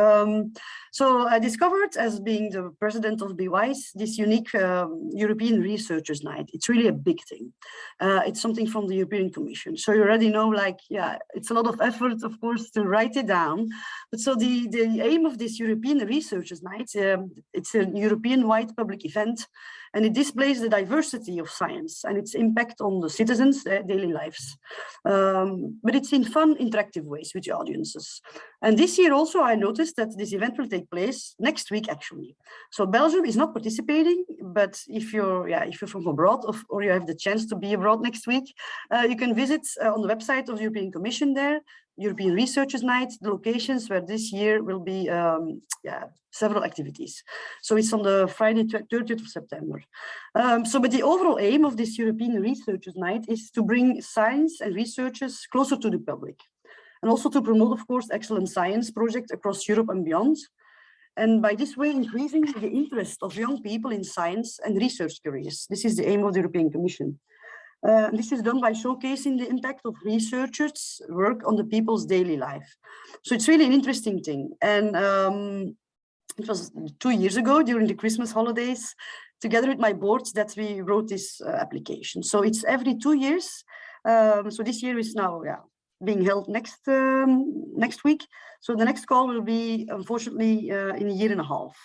So I discovered, as being the president of BeWise, this unique European Researchers Night. It's really a big thing. It's something from the European Commission. So you already know, like, yeah, it's a lot of effort, of course, to write it down. But so the aim of this European Researchers Night, it's a European-wide public event, and it displays the diversity of science and its impact on the citizens' daily lives. But it's in fun, interactive ways with the audiences. And this year also, I noticed that this event will take place next week, actually. So Belgium is not participating, but if you're from abroad, or you have the chance to be abroad next week, you can visit on the website of the European Commission there, European Researchers Night, the locations where this year will be several activities. So it's on the Friday, 30th of September. But the overall aim of this European Researchers Night is to bring science and researchers closer to the public, and also to promote, of course, excellent science projects across Europe and beyond. And by this way, increasing the interest of young people in science and research careers. This is the aim of the European Commission. This is done by showcasing the impact of researchers' work on the people's daily life. So it's really an interesting thing. And it was 2 years ago during the Christmas holidays, together with my board, that we wrote this application. So it's every 2 years. So this year is now being held next week. So the next call will be, unfortunately, in a year and a half.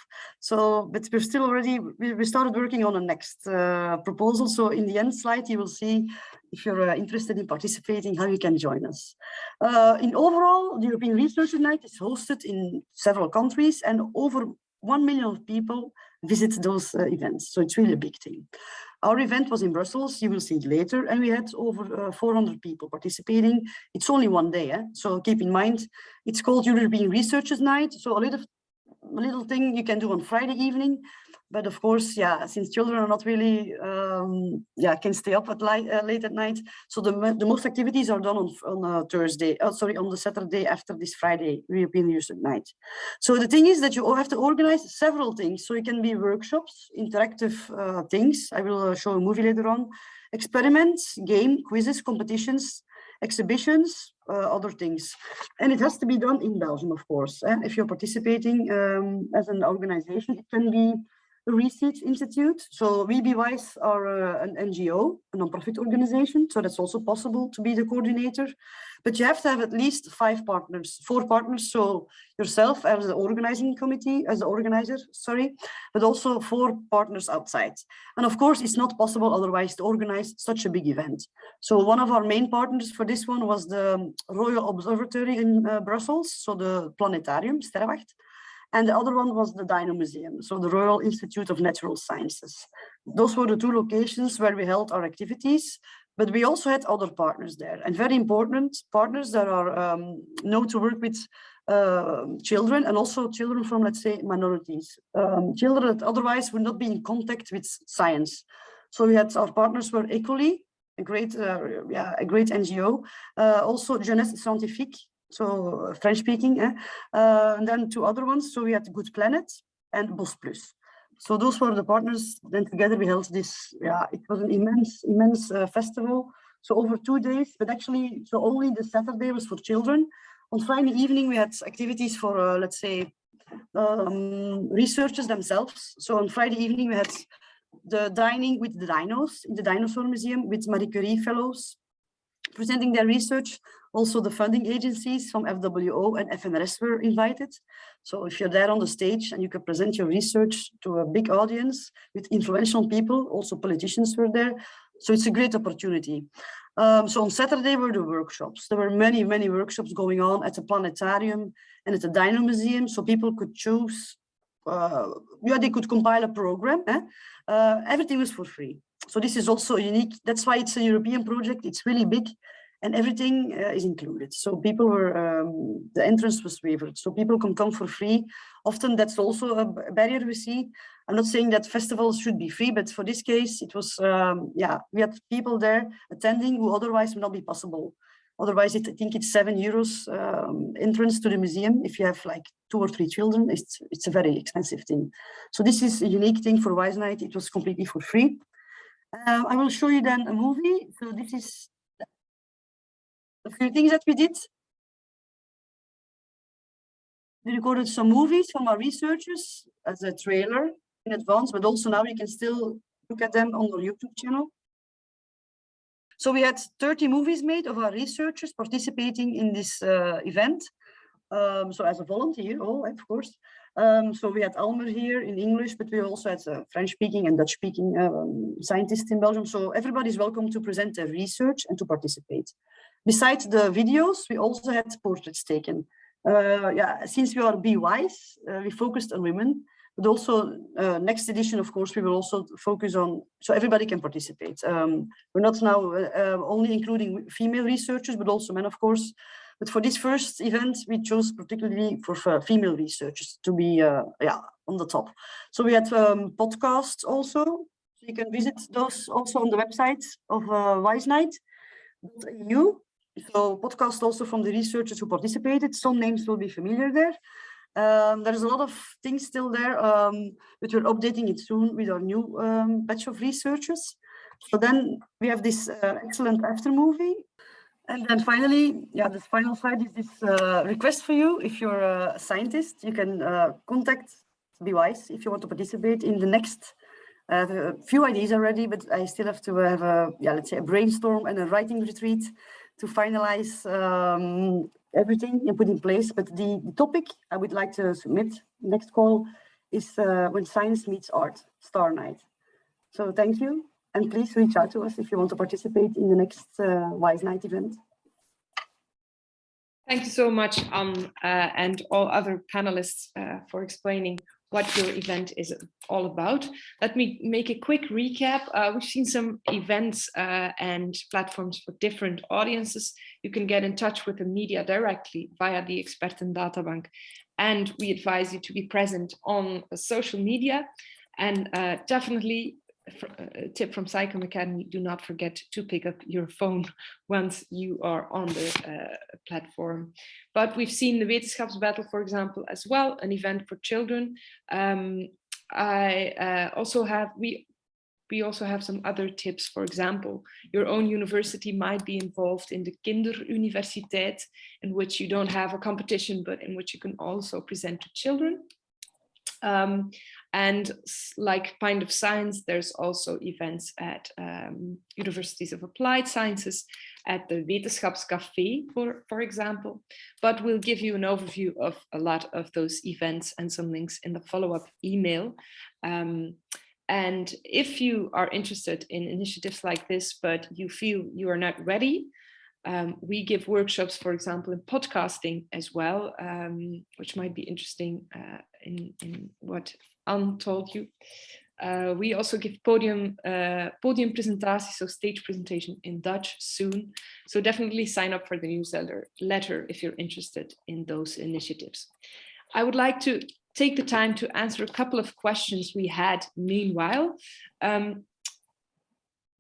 So, but we're still already, we started working on a next proposal. So in the end slide, you will see, if you're interested in participating, how you can join us. In overall, the European Researcher Night is hosted in several countries, and over 1 million people visit those events. So it's really a big thing. Our event was in Brussels, you will see it later, and we had over 400 people participating. It's only one day, so keep in mind, it's called European Researchers Night, so a little thing you can do on Friday evening. But of course, yeah, since children are not really, can stay up at late at night. So the most activities are done on Thursday, on the Saturday after this Friday, European Research Night. So the thing is that you have to organize several things. So it can be workshops, interactive things. I will show a movie later on. Experiments, game, quizzes, competitions, exhibitions, other things. And it has to be done in Belgium, of course. If you're participating as an organization, it can be a research institute. So we BeWise are an NGO, a non-profit organization. So that's also possible to be the coordinator. But you have to have at least 4 partners. So yourself as the organizing committee, as the organizer, but also 4 partners outside. And of course, it's not possible otherwise to organize such a big event. So one of our main partners for this one was the Royal Observatory in Brussels, so the planetarium, Sterrenwacht. And the other one was the Dino Museum, so the Royal Institute of Natural Sciences. Those were the 2 locations where we held our activities, but we also had other partners there, and very important partners that are known to work with children, and also children from, let's say, minorities, children that otherwise would not be in contact with science. So we had our partners were Ecoli, a great NGO, also Jeunesse Scientifique, so French speaking, and then 2 other ones. So we had Good Planet and Bos Plus. So those were the partners. Then together we held this, it was an immense festival. So over 2 days, but actually, so only the Saturday was for children. On Friday evening, we had activities for, let's say, researchers themselves. So on Friday evening, we had the dining with the dinos in the Dinosaur Museum with Marie Curie fellows presenting their research. Also the funding agencies from FWO and FNRS were invited. So if you're there on the stage and you can present your research to a big audience with influential people, also politicians were there. So it's a great opportunity. So on Saturday were the workshops. There were many workshops going on at the planetarium and at the Dino Museum. So people could choose, they could compile a program. Everything was for free. So this is also unique. That's why it's a European project. It's really big and everything is included. So people were, the entrance was waived. So people can come for free. Often that's also a barrier we see. I'm not saying that festivals should be free, but for this case, it was, we had people there attending who otherwise would not be possible. Otherwise, I think it's €7 entrance to the museum. If you have like 2 or 3 children, it's a very expensive thing. So this is a unique thing for Wise Night. It was completely for free. I will show you then a movie. So this is a few things that we did. We recorded some movies from our researchers as a trailer in advance, but also now you can still look at them on our YouTube channel. So we had 30 movies made of our researchers participating in this event. So as a volunteer, of course. So we had Almer here in English, but we also had French-speaking and Dutch-speaking scientists in Belgium. So everybody's welcome to present their research and to participate. Besides the videos, we also had portraits taken. Since we are BeWise, we focused on women, but also next edition, of course, we will also focus on, so everybody can participate. We're not now only including female researchers, but also men, of course. But for this first event, we chose particularly for female researchers to be on the top. So we had podcasts also. So you can visit those also on the website of WiseNight.eu. So podcasts also from the researchers who participated. Some names will be familiar there. There's a lot of things still there, but we're updating it soon with our new batch of researchers. So then we have this excellent after movie. And then finally, the final slide is this request for you. If you're a scientist, you can contact BeWise if you want to participate in the next few ideas already, but I still have to have let's say a brainstorm and a writing retreat to finalize everything and put in place. But the topic I would like to submit next call is When Science Meets Art, Star Night. So thank you. And please reach out to us if you want to participate in the next Wise Night event. Thank you so much, and all other panelists for explaining what your event is all about. Let me make a quick recap. We've seen some events and platforms for different audiences. You can get in touch with the media directly via the Expertendatabank, and we advise you to be present on social media. And definitely, a tip from SciComm Academy, do not forget to pick up your phone once you are on the platform. But we've seen the Wetenschapsbattle, for example, as well, an event for children. We also have some other tips. For example, your own university might be involved in the Kinderuniversiteit, in which you don't have a competition, but in which you can also present to children. And like Pint of Science, there's also events at universities of applied sciences, at the Wetenschapscafé, for example. But we'll give you an overview of a lot of those events and some links in the follow-up email. And if you are interested in initiatives like this, but you feel you are not ready, we give workshops, for example, in podcasting as well, which might be interesting in what Anne told you. We also give podiumpresentaties, so stage presentation in Dutch soon. So definitely sign up for the newsletter if you're interested in those initiatives. I would like to take the time to answer a couple of questions we had meanwhile.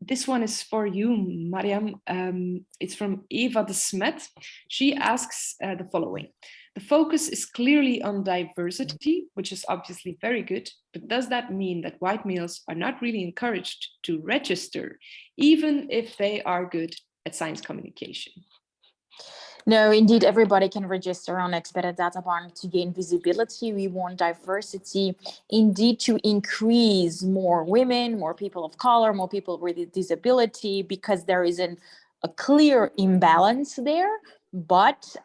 This one is for you, Mariam. It's from Eva de Smet. She asks the following. The focus is clearly on diversity, which is obviously very good, but does that mean that white males are not really encouraged to register, even if they are good at science communication? No, indeed, everybody can register on Expertendatabank to gain visibility. We want diversity, indeed, to increase more women, more people of color, more people with disability, because there is a clear imbalance there. But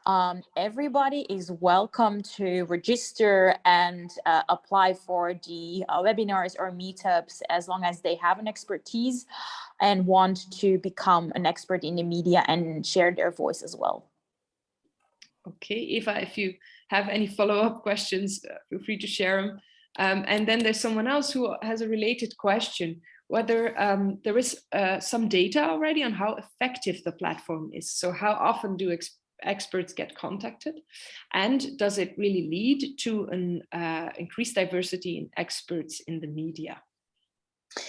everybody is welcome to register and apply for the webinars or meetups, as long as they have an expertise and want to become an expert in the media and share their voice as well. Okay, Eva, if you have any follow-up questions, feel free to share them. And then there's someone else who has a related question, whether there is some data already on how effective the platform is. So how often do experts get contacted? And does it really lead to an increased diversity in experts in the media?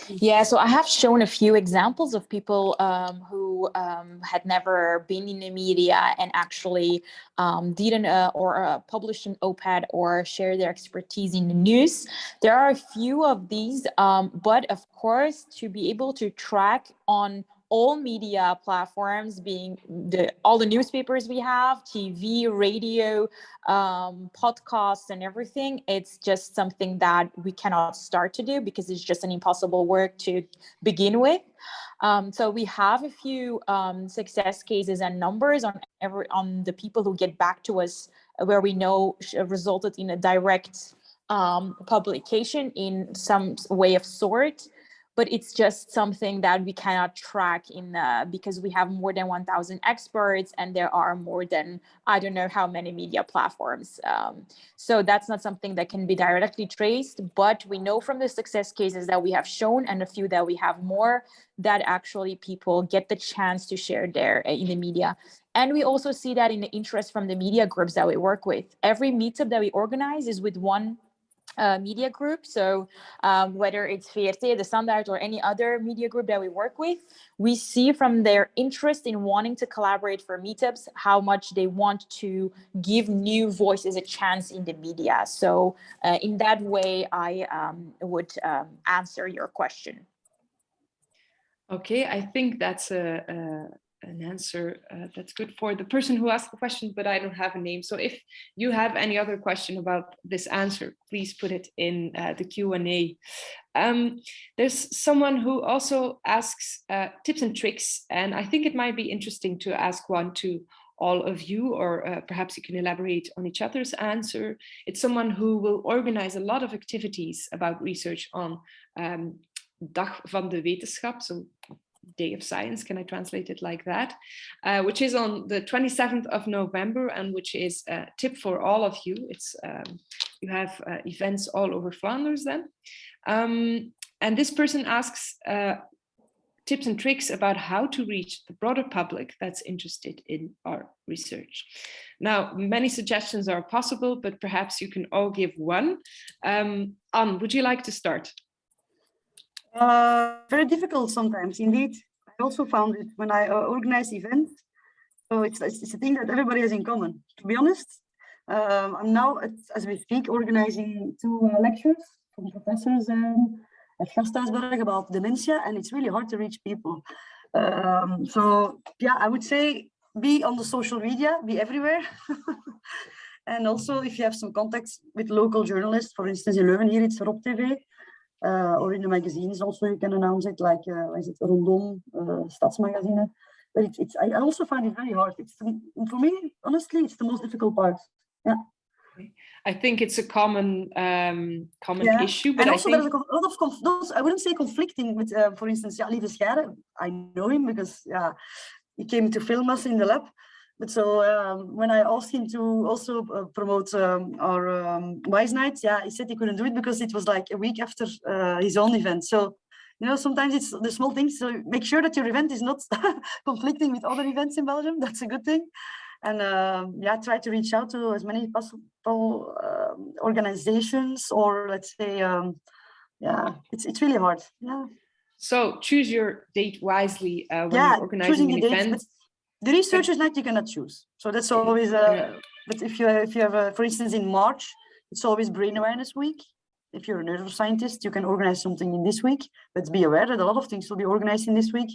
Yeah, so I have shown a few examples of people who had never been in the media and actually didn't published an op-ed or share their expertise in the news. There are a few of these, but of course, to be able to track on all media platforms, being all the newspapers we have, TV, radio, podcasts and everything, it's just something that we cannot start to do because it's just an impossible work to begin with. So we have a few success cases and numbers on the people who get back to us, where we know resulted in a direct publication in some way of sort. But it's just something that we cannot track because we have more than 1,000 experts and there are more than, I don't know how many media platforms. So that's not something that can be directly traced, but we know from the success cases that we have shown and a few that we have more, that actually people get the chance to share there in the media. And we also see that in the interest from the media groups that we work with. Every meetup that we organize is with one media group. So whether it's VRT, the Standaard, or any other media group that we work with, we see from their interest in wanting to collaborate for meetups, how much they want to give new voices a chance in the media. So in that way, I would answer your question. Okay, I think that's an answer that's good for the person who asked the question, but I don't have a name. So if you have any other question about this answer, please put it in the Q&A. There's someone who also asks tips and tricks, and I think it might be interesting to ask one to all of you, or perhaps you can elaborate on each other's answer. It's someone who will organize a lot of activities about research on Dag van de Wetenschap, so Day of Science, can I translate it like that? Which is on the 27th of November, and which is a tip for all of you. It's you have events all over Flanders then. And this person asks tips and tricks about how to reach the broader public that's interested in our research. Now, many suggestions are possible, but perhaps you can all give one. Anne, would you like to start? Very difficult sometimes, indeed. I also found it when I organize events. So it's a thing that everybody has in common. To be honest, I'm now, as we speak, organizing 2 lectures from professors at Gasthuisberg about dementia, and it's really hard to reach people. So yeah, I would say be on the social media, be everywhere. And also if you have some contacts with local journalists, for instance, in Leuven here, it's Rob TV, or in the magazines also you can announce it, like, is it Rondon, Stadsmagazine. But I also find it very hard. For me, honestly, it's the most difficult part. Yeah. I think it's a common issue, but and also I think there's a lot of those, I wouldn't say conflicting with, for instance, Lieve Scheire. I know him because he came to film us in the lab. But so when I asked him to also promote our BeWise night, he said he couldn't do it because it was like a week after his own event. So sometimes it's the small things. So make sure that your event is not conflicting with other events in Belgium. That's a good thing. And try to reach out to as many possible organizations, or let's say, it's really hard. Yeah. So choose your date wisely when you're organizing an event. The researchers' night you cannot choose. So that's always. But if you have, for instance, in March, it's always Brain Awareness Week. If you're a neuroscientist, you can organize something in this week. Let's be aware that a lot of things will be organized in this week.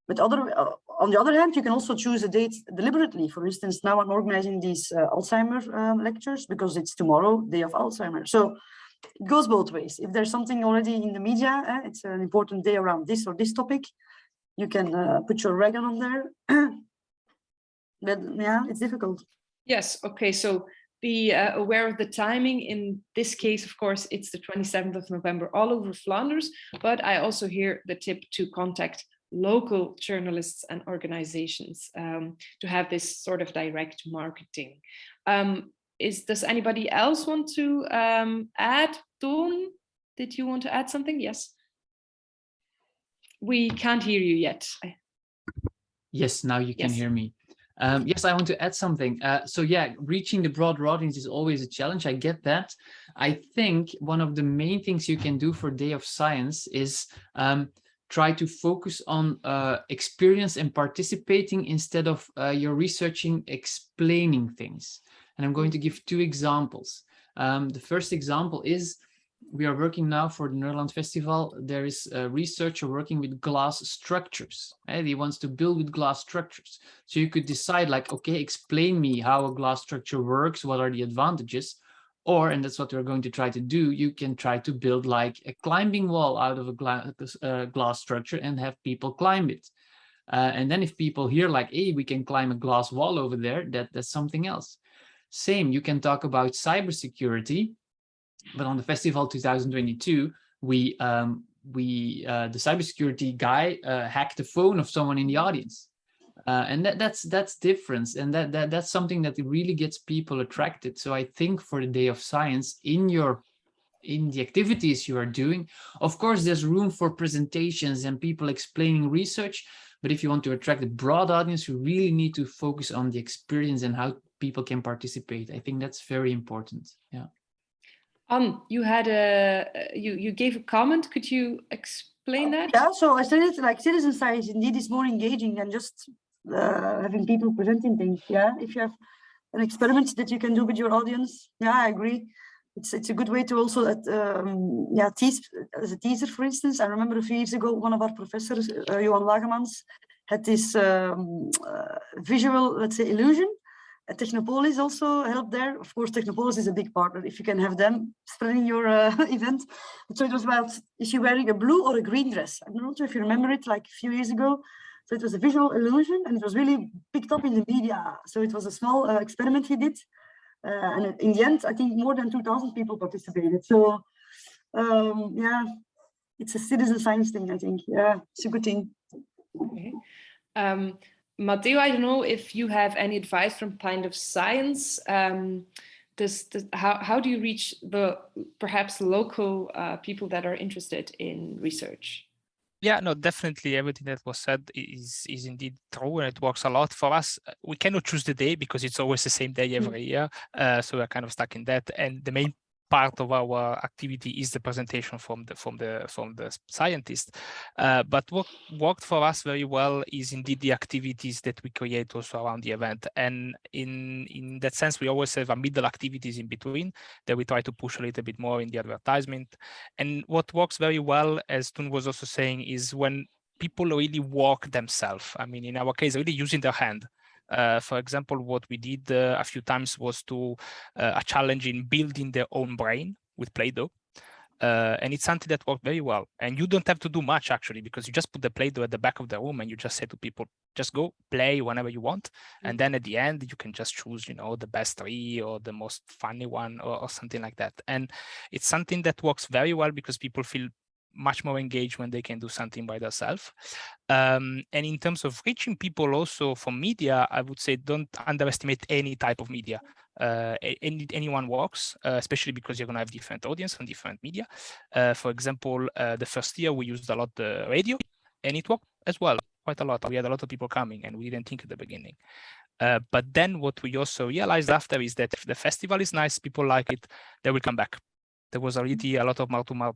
But on the other hand, you can also choose a date deliberately. For instance, now I'm organizing these Alzheimer lectures because it's tomorrow, Day of Alzheimer. So it goes both ways. If there's something already in the media, it's an important day around this or this topic, you can put your wagon on there. But yeah, it's difficult. Yes, okay, so be aware of the timing. In this case, of course, it's the 27th of November all over Flanders, but I also hear the tip to contact local journalists and organizations to have this sort of direct marketing. Does anybody else want to add? Toon, did you want to add something? Yes. We can't hear you yet. Yes, now you can hear me. Yes, I want to add something. So yeah, reaching the broader audience is always a challenge. I get that. I think one of the main things you can do for Day of Science is try to focus on experience and participating instead of your researching, explaining things. And I'm going to give 2 examples. The first example is we are working now for the Nerland Festival. There is a researcher working with glass structures. He wants to build with glass structures. So you could decide like, okay, explain me how a glass structure works. What are the advantages? Or, and that's what we're going to try to do, you can try to build like a climbing wall out of a glass structure and have people climb it. And then if people hear like, hey, we can climb a glass wall over there, that's something else. Same, you can talk about cybersecurity. But on the festival 2022, the cybersecurity guy hacked the phone of someone in the audience, and that's different, and that's something that really gets people attracted. So I think for the Day of Science, in the activities you are doing, of course, there's room for presentations and people explaining research. But if you want to attract a broad audience, you really need to focus on the experience and how people can participate. I think that's very important. Yeah. You had you gave a comment. Could you explain that? Yeah, so I said it like citizen science indeed is more engaging than just having people presenting things. Yeah, if you have an experiment that you can do with your audience, yeah, I agree. It's a good way to also tease as a teaser. For instance, I remember a few years ago, one of our professors, Johan Lagemans, had this visual, let's say, illusion. Technopolis also helped there. Of course, Technopolis is a big partner. If you can have them spreading your event. So it was about, is she wearing a blue or a green dress? I'm not sure if you remember it, like a few years ago. So it was a visual illusion and it was really picked up in the media. So it was a small experiment he did. And in the end, I think more than 2,000 people participated. So yeah, it's a citizen science thing, I think. Yeah, it's a good thing. Okay. Matteo, I don't know if you have any advice from Pint of Science how do you reach the perhaps local people that are interested in research? Yeah, no, definitely everything that was said is indeed true, and it works a lot for us. We cannot choose the day because it's always the same day every year, so we're kind of stuck in that. And the main part of our activity is the presentation from the scientist. But what worked for us very well is indeed the activities that we create also around the event. And in that sense, we always have a middle activities in between that we try to push a little bit more in the advertisement. And what works very well, as Toon was also saying, is when people really work themselves. I mean, in our case, really using their hand. For example, what we did a few times was to a challenge in building their own brain with Play-Doh. And it's something that worked very well. And you don't have to do much, actually, because you just put the Play-Doh at the back of the room and you just say to people, just go play whenever you want. And then at the end, you can just choose, the best 3 or the most funny one or something like that. And it's something that works very well because people feel much more engaged when they can do something by themselves. And in terms of reaching people also from media, I would say don't underestimate any type of media. Anyone works, especially because you're going to have different audience and different media. For example, the first year we used a lot the radio, and it worked as well, quite a lot. We had a lot of people coming, and we didn't think at the beginning. But then what we also realized after is that if the festival is nice, people like it, they will come back. There was already a lot of mouth-to-mouth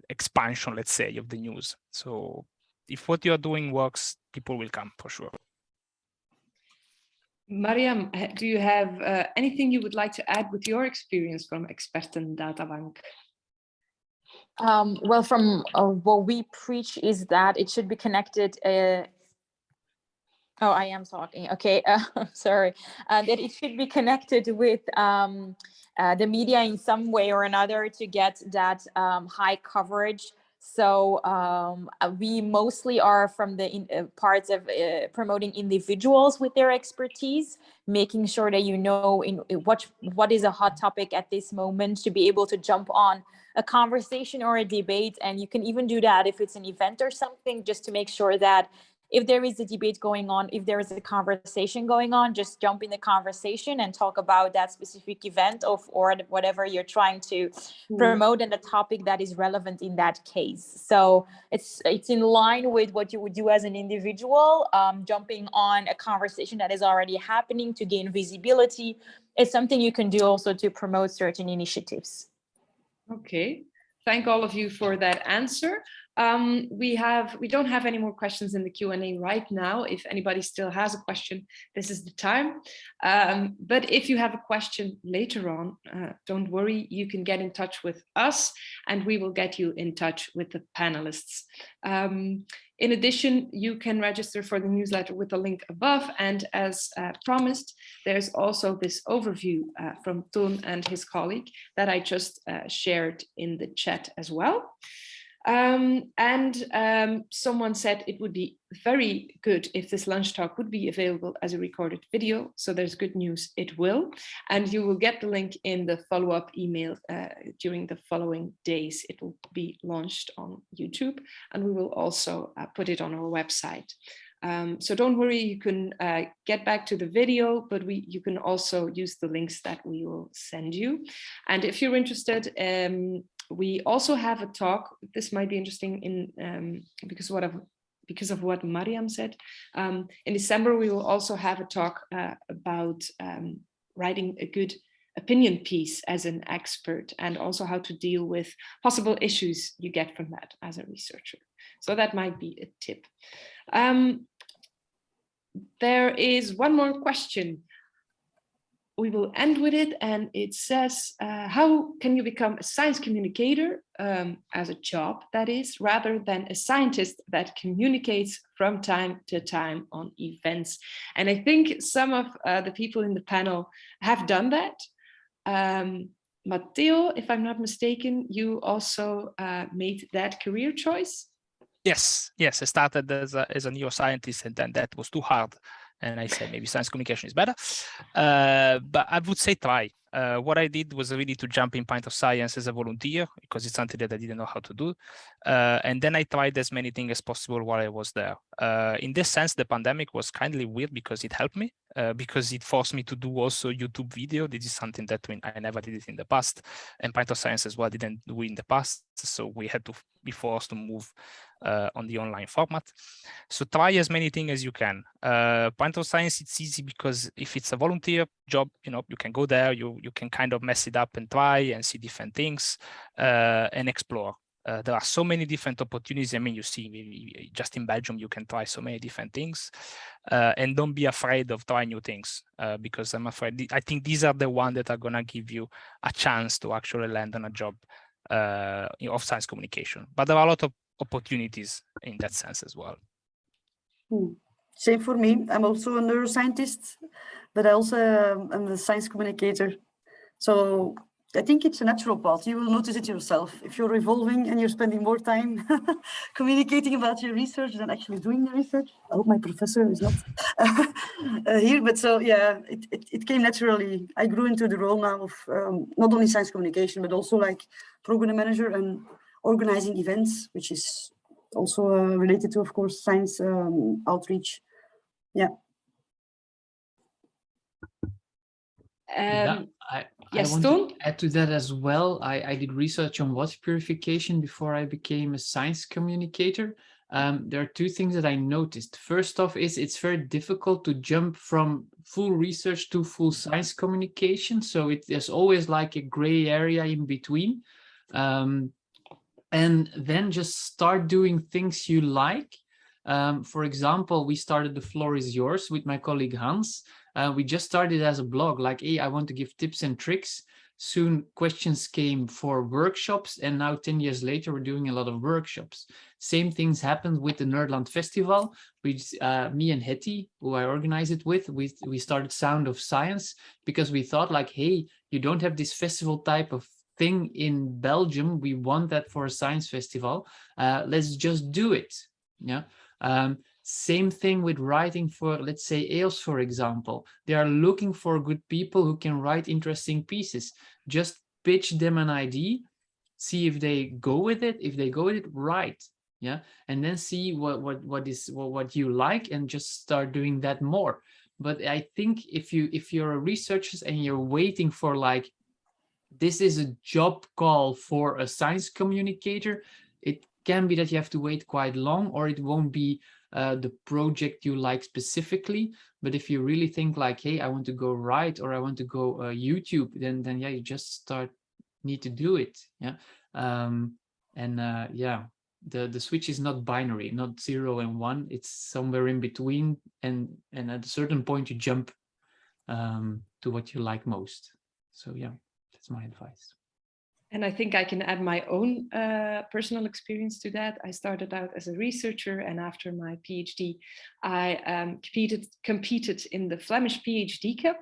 expansion, let's say, of the news. So if what you're doing works, people will come for sure. Mariam, do you have anything you would like to add with your experience from Expertendatabank? Well, from what we preach is that it should be connected. Oh, I am talking. Okay, sorry. That it should be connected with the media in some way or another to get that high coverage. So we mostly are from the parts of promoting individuals with their expertise, making sure that you know what is a hot topic at this moment to be able to jump on a conversation or a debate. And you can even do that if it's an event or something, just to make sure that if there is a debate going on, if there is a conversation going on, just jump in the conversation and talk about that specific event or whatever you're trying to promote and the topic that is relevant in that case. So it's in line with what you would do as an individual, jumping on a conversation that is already happening to gain visibility. It's something you can do also to promote certain initiatives. Okay, thank all of you for that answer. We don't have any more questions in the Q&A right now. If anybody still has a question, this is the time. But if you have a question later on, don't worry, you can get in touch with us and we will get you in touch with the panelists. In addition, you can register for the newsletter with the link above. And as promised, there's also this overview from Toon and his colleague that I just shared in the chat as well. Someone said it would be very good if this lunch talk would be available as a recorded video. So there's good news, it will. And you will get the link in the follow-up email during the following days. It will be launched on YouTube and we will also put it on our website. So don't worry, you can get back to the video, but you can also use the links that we will send you. And if you're interested, we also have a talk. This might be interesting because of what Mariam said. In December, we will also have a talk about writing a good opinion piece as an expert and also how to deal with possible issues you get from that as a researcher. So that might be a tip. There is one more question. We will end with it, and it says, how can you become a science communicator as a job, that is, rather than a scientist that communicates from time to time on events? And I think some of the people in the panel have done that. Matteo, if I'm not mistaken, you also made that career choice? Yes, I started as a neuroscientist, and then that was too hard. And I said, maybe science communication is better. But I would say try. What I did was really to jump in Pint of Science as a volunteer, because it's something that I didn't know how to do. And then I tried as many things as possible while I was there. In this sense, the pandemic was kindly weird because it helped me, because it forced me to do also YouTube video. This is something that I never did it in the past. And Pint of Science as well didn't do in the past. So we had to be forced to move on the online format. So try as many things as you can. Pint of Science, it's easy because if it's a volunteer job, you can go there, you can kind of mess it up and try and see different things and explore. There are so many different opportunities. I mean, you see, just in Belgium, you can try so many different things, and don't be afraid of trying new things, because I think these are the ones that are going to give you a chance to actually land on a job of science communication. But there are a lot of opportunities in that sense as well. Same for me. I'm also a neuroscientist, but I also am a science communicator. So I think it's a natural path. You will notice it yourself. If you're evolving and you're spending more time communicating about your research than actually doing the research. I hope my professor is not here, but so yeah, it came naturally. I grew into the role now of not only science communication, but also like program manager and organizing events, which is also related to, of course, science outreach. Yeah. Yes, I want Toon? to add to that as well. I did research on water purification before I became a science communicator. There are two things that I noticed. First off is it's very difficult to jump from full research to full science communication. So there's always like a gray area in between. And then just start doing things you like. For example, we started The Floor is Yours with my colleague Hans. We just started as a blog, like, hey, I want to give tips and tricks. Soon questions came for workshops, and now 10 years later, we're doing a lot of workshops. Same things happened with the Nerdland Festival, which me and Hetty, who I organized it with, we started Sound of Science because we thought like, hey, you don't have this festival type of thing in Belgium. We want that for a science festival. Let's just do it. Yeah. Same thing with writing for, let's say, EOS, for example. They are looking for good people who can write interesting pieces. Just pitch them an idea, see if they go with it. If they go with it, write. Yeah, and then see what you like, and just start doing that more. But I think if you're a researcher and you're waiting for like, this is a job call for a science communicator, it can be that you have to wait quite long, or it won't be the project you like specifically. But if you really think like, hey, I want to go write, or I want to go YouTube, then yeah, you just need to do it. Yeah. Yeah, the switch is not binary, not 0 and 1. It's somewhere in between, and at a certain point you jump to what you like most. So yeah, that's my advice. And I think I can add my own personal experience to that. I started out as a researcher, and after my PhD, I competed in the Flemish PhD Cup.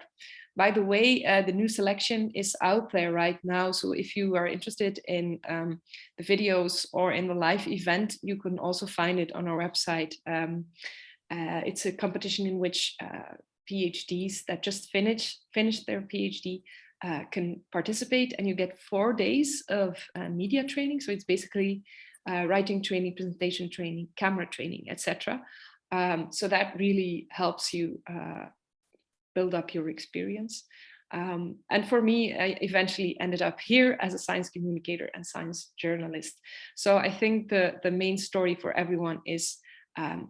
By the way, the new selection is out there right now. So if you are interested in the videos or in the live event, you can also find it on our website. It's a competition in which PhDs that just finished their PhD can participate, and you get 4 days of media training. So it's basically writing training, presentation training, camera training, etc. So that really helps you build up your experience. And for me, I eventually ended up here as a science communicator and science journalist. So I think the main story for everyone is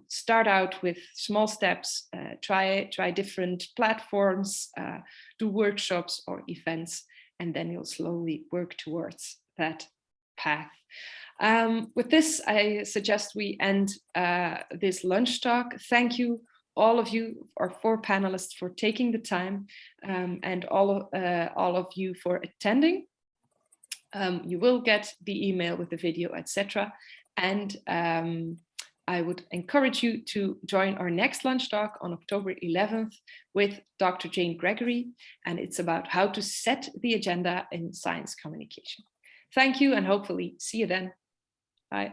start out with small steps, try different platforms, do workshops or events, and then you'll slowly work towards that path. With this, I suggest we end this lunch talk. Thank you, all of you, our 4 panelists, for taking the time, and all of you for attending. You will get the email with the video, etc. And I would encourage you to join our next lunch talk on October 11th with Dr. Jane Gregory, and it's about how to set the agenda in science communication. Thank you, and hopefully see you then. Bye.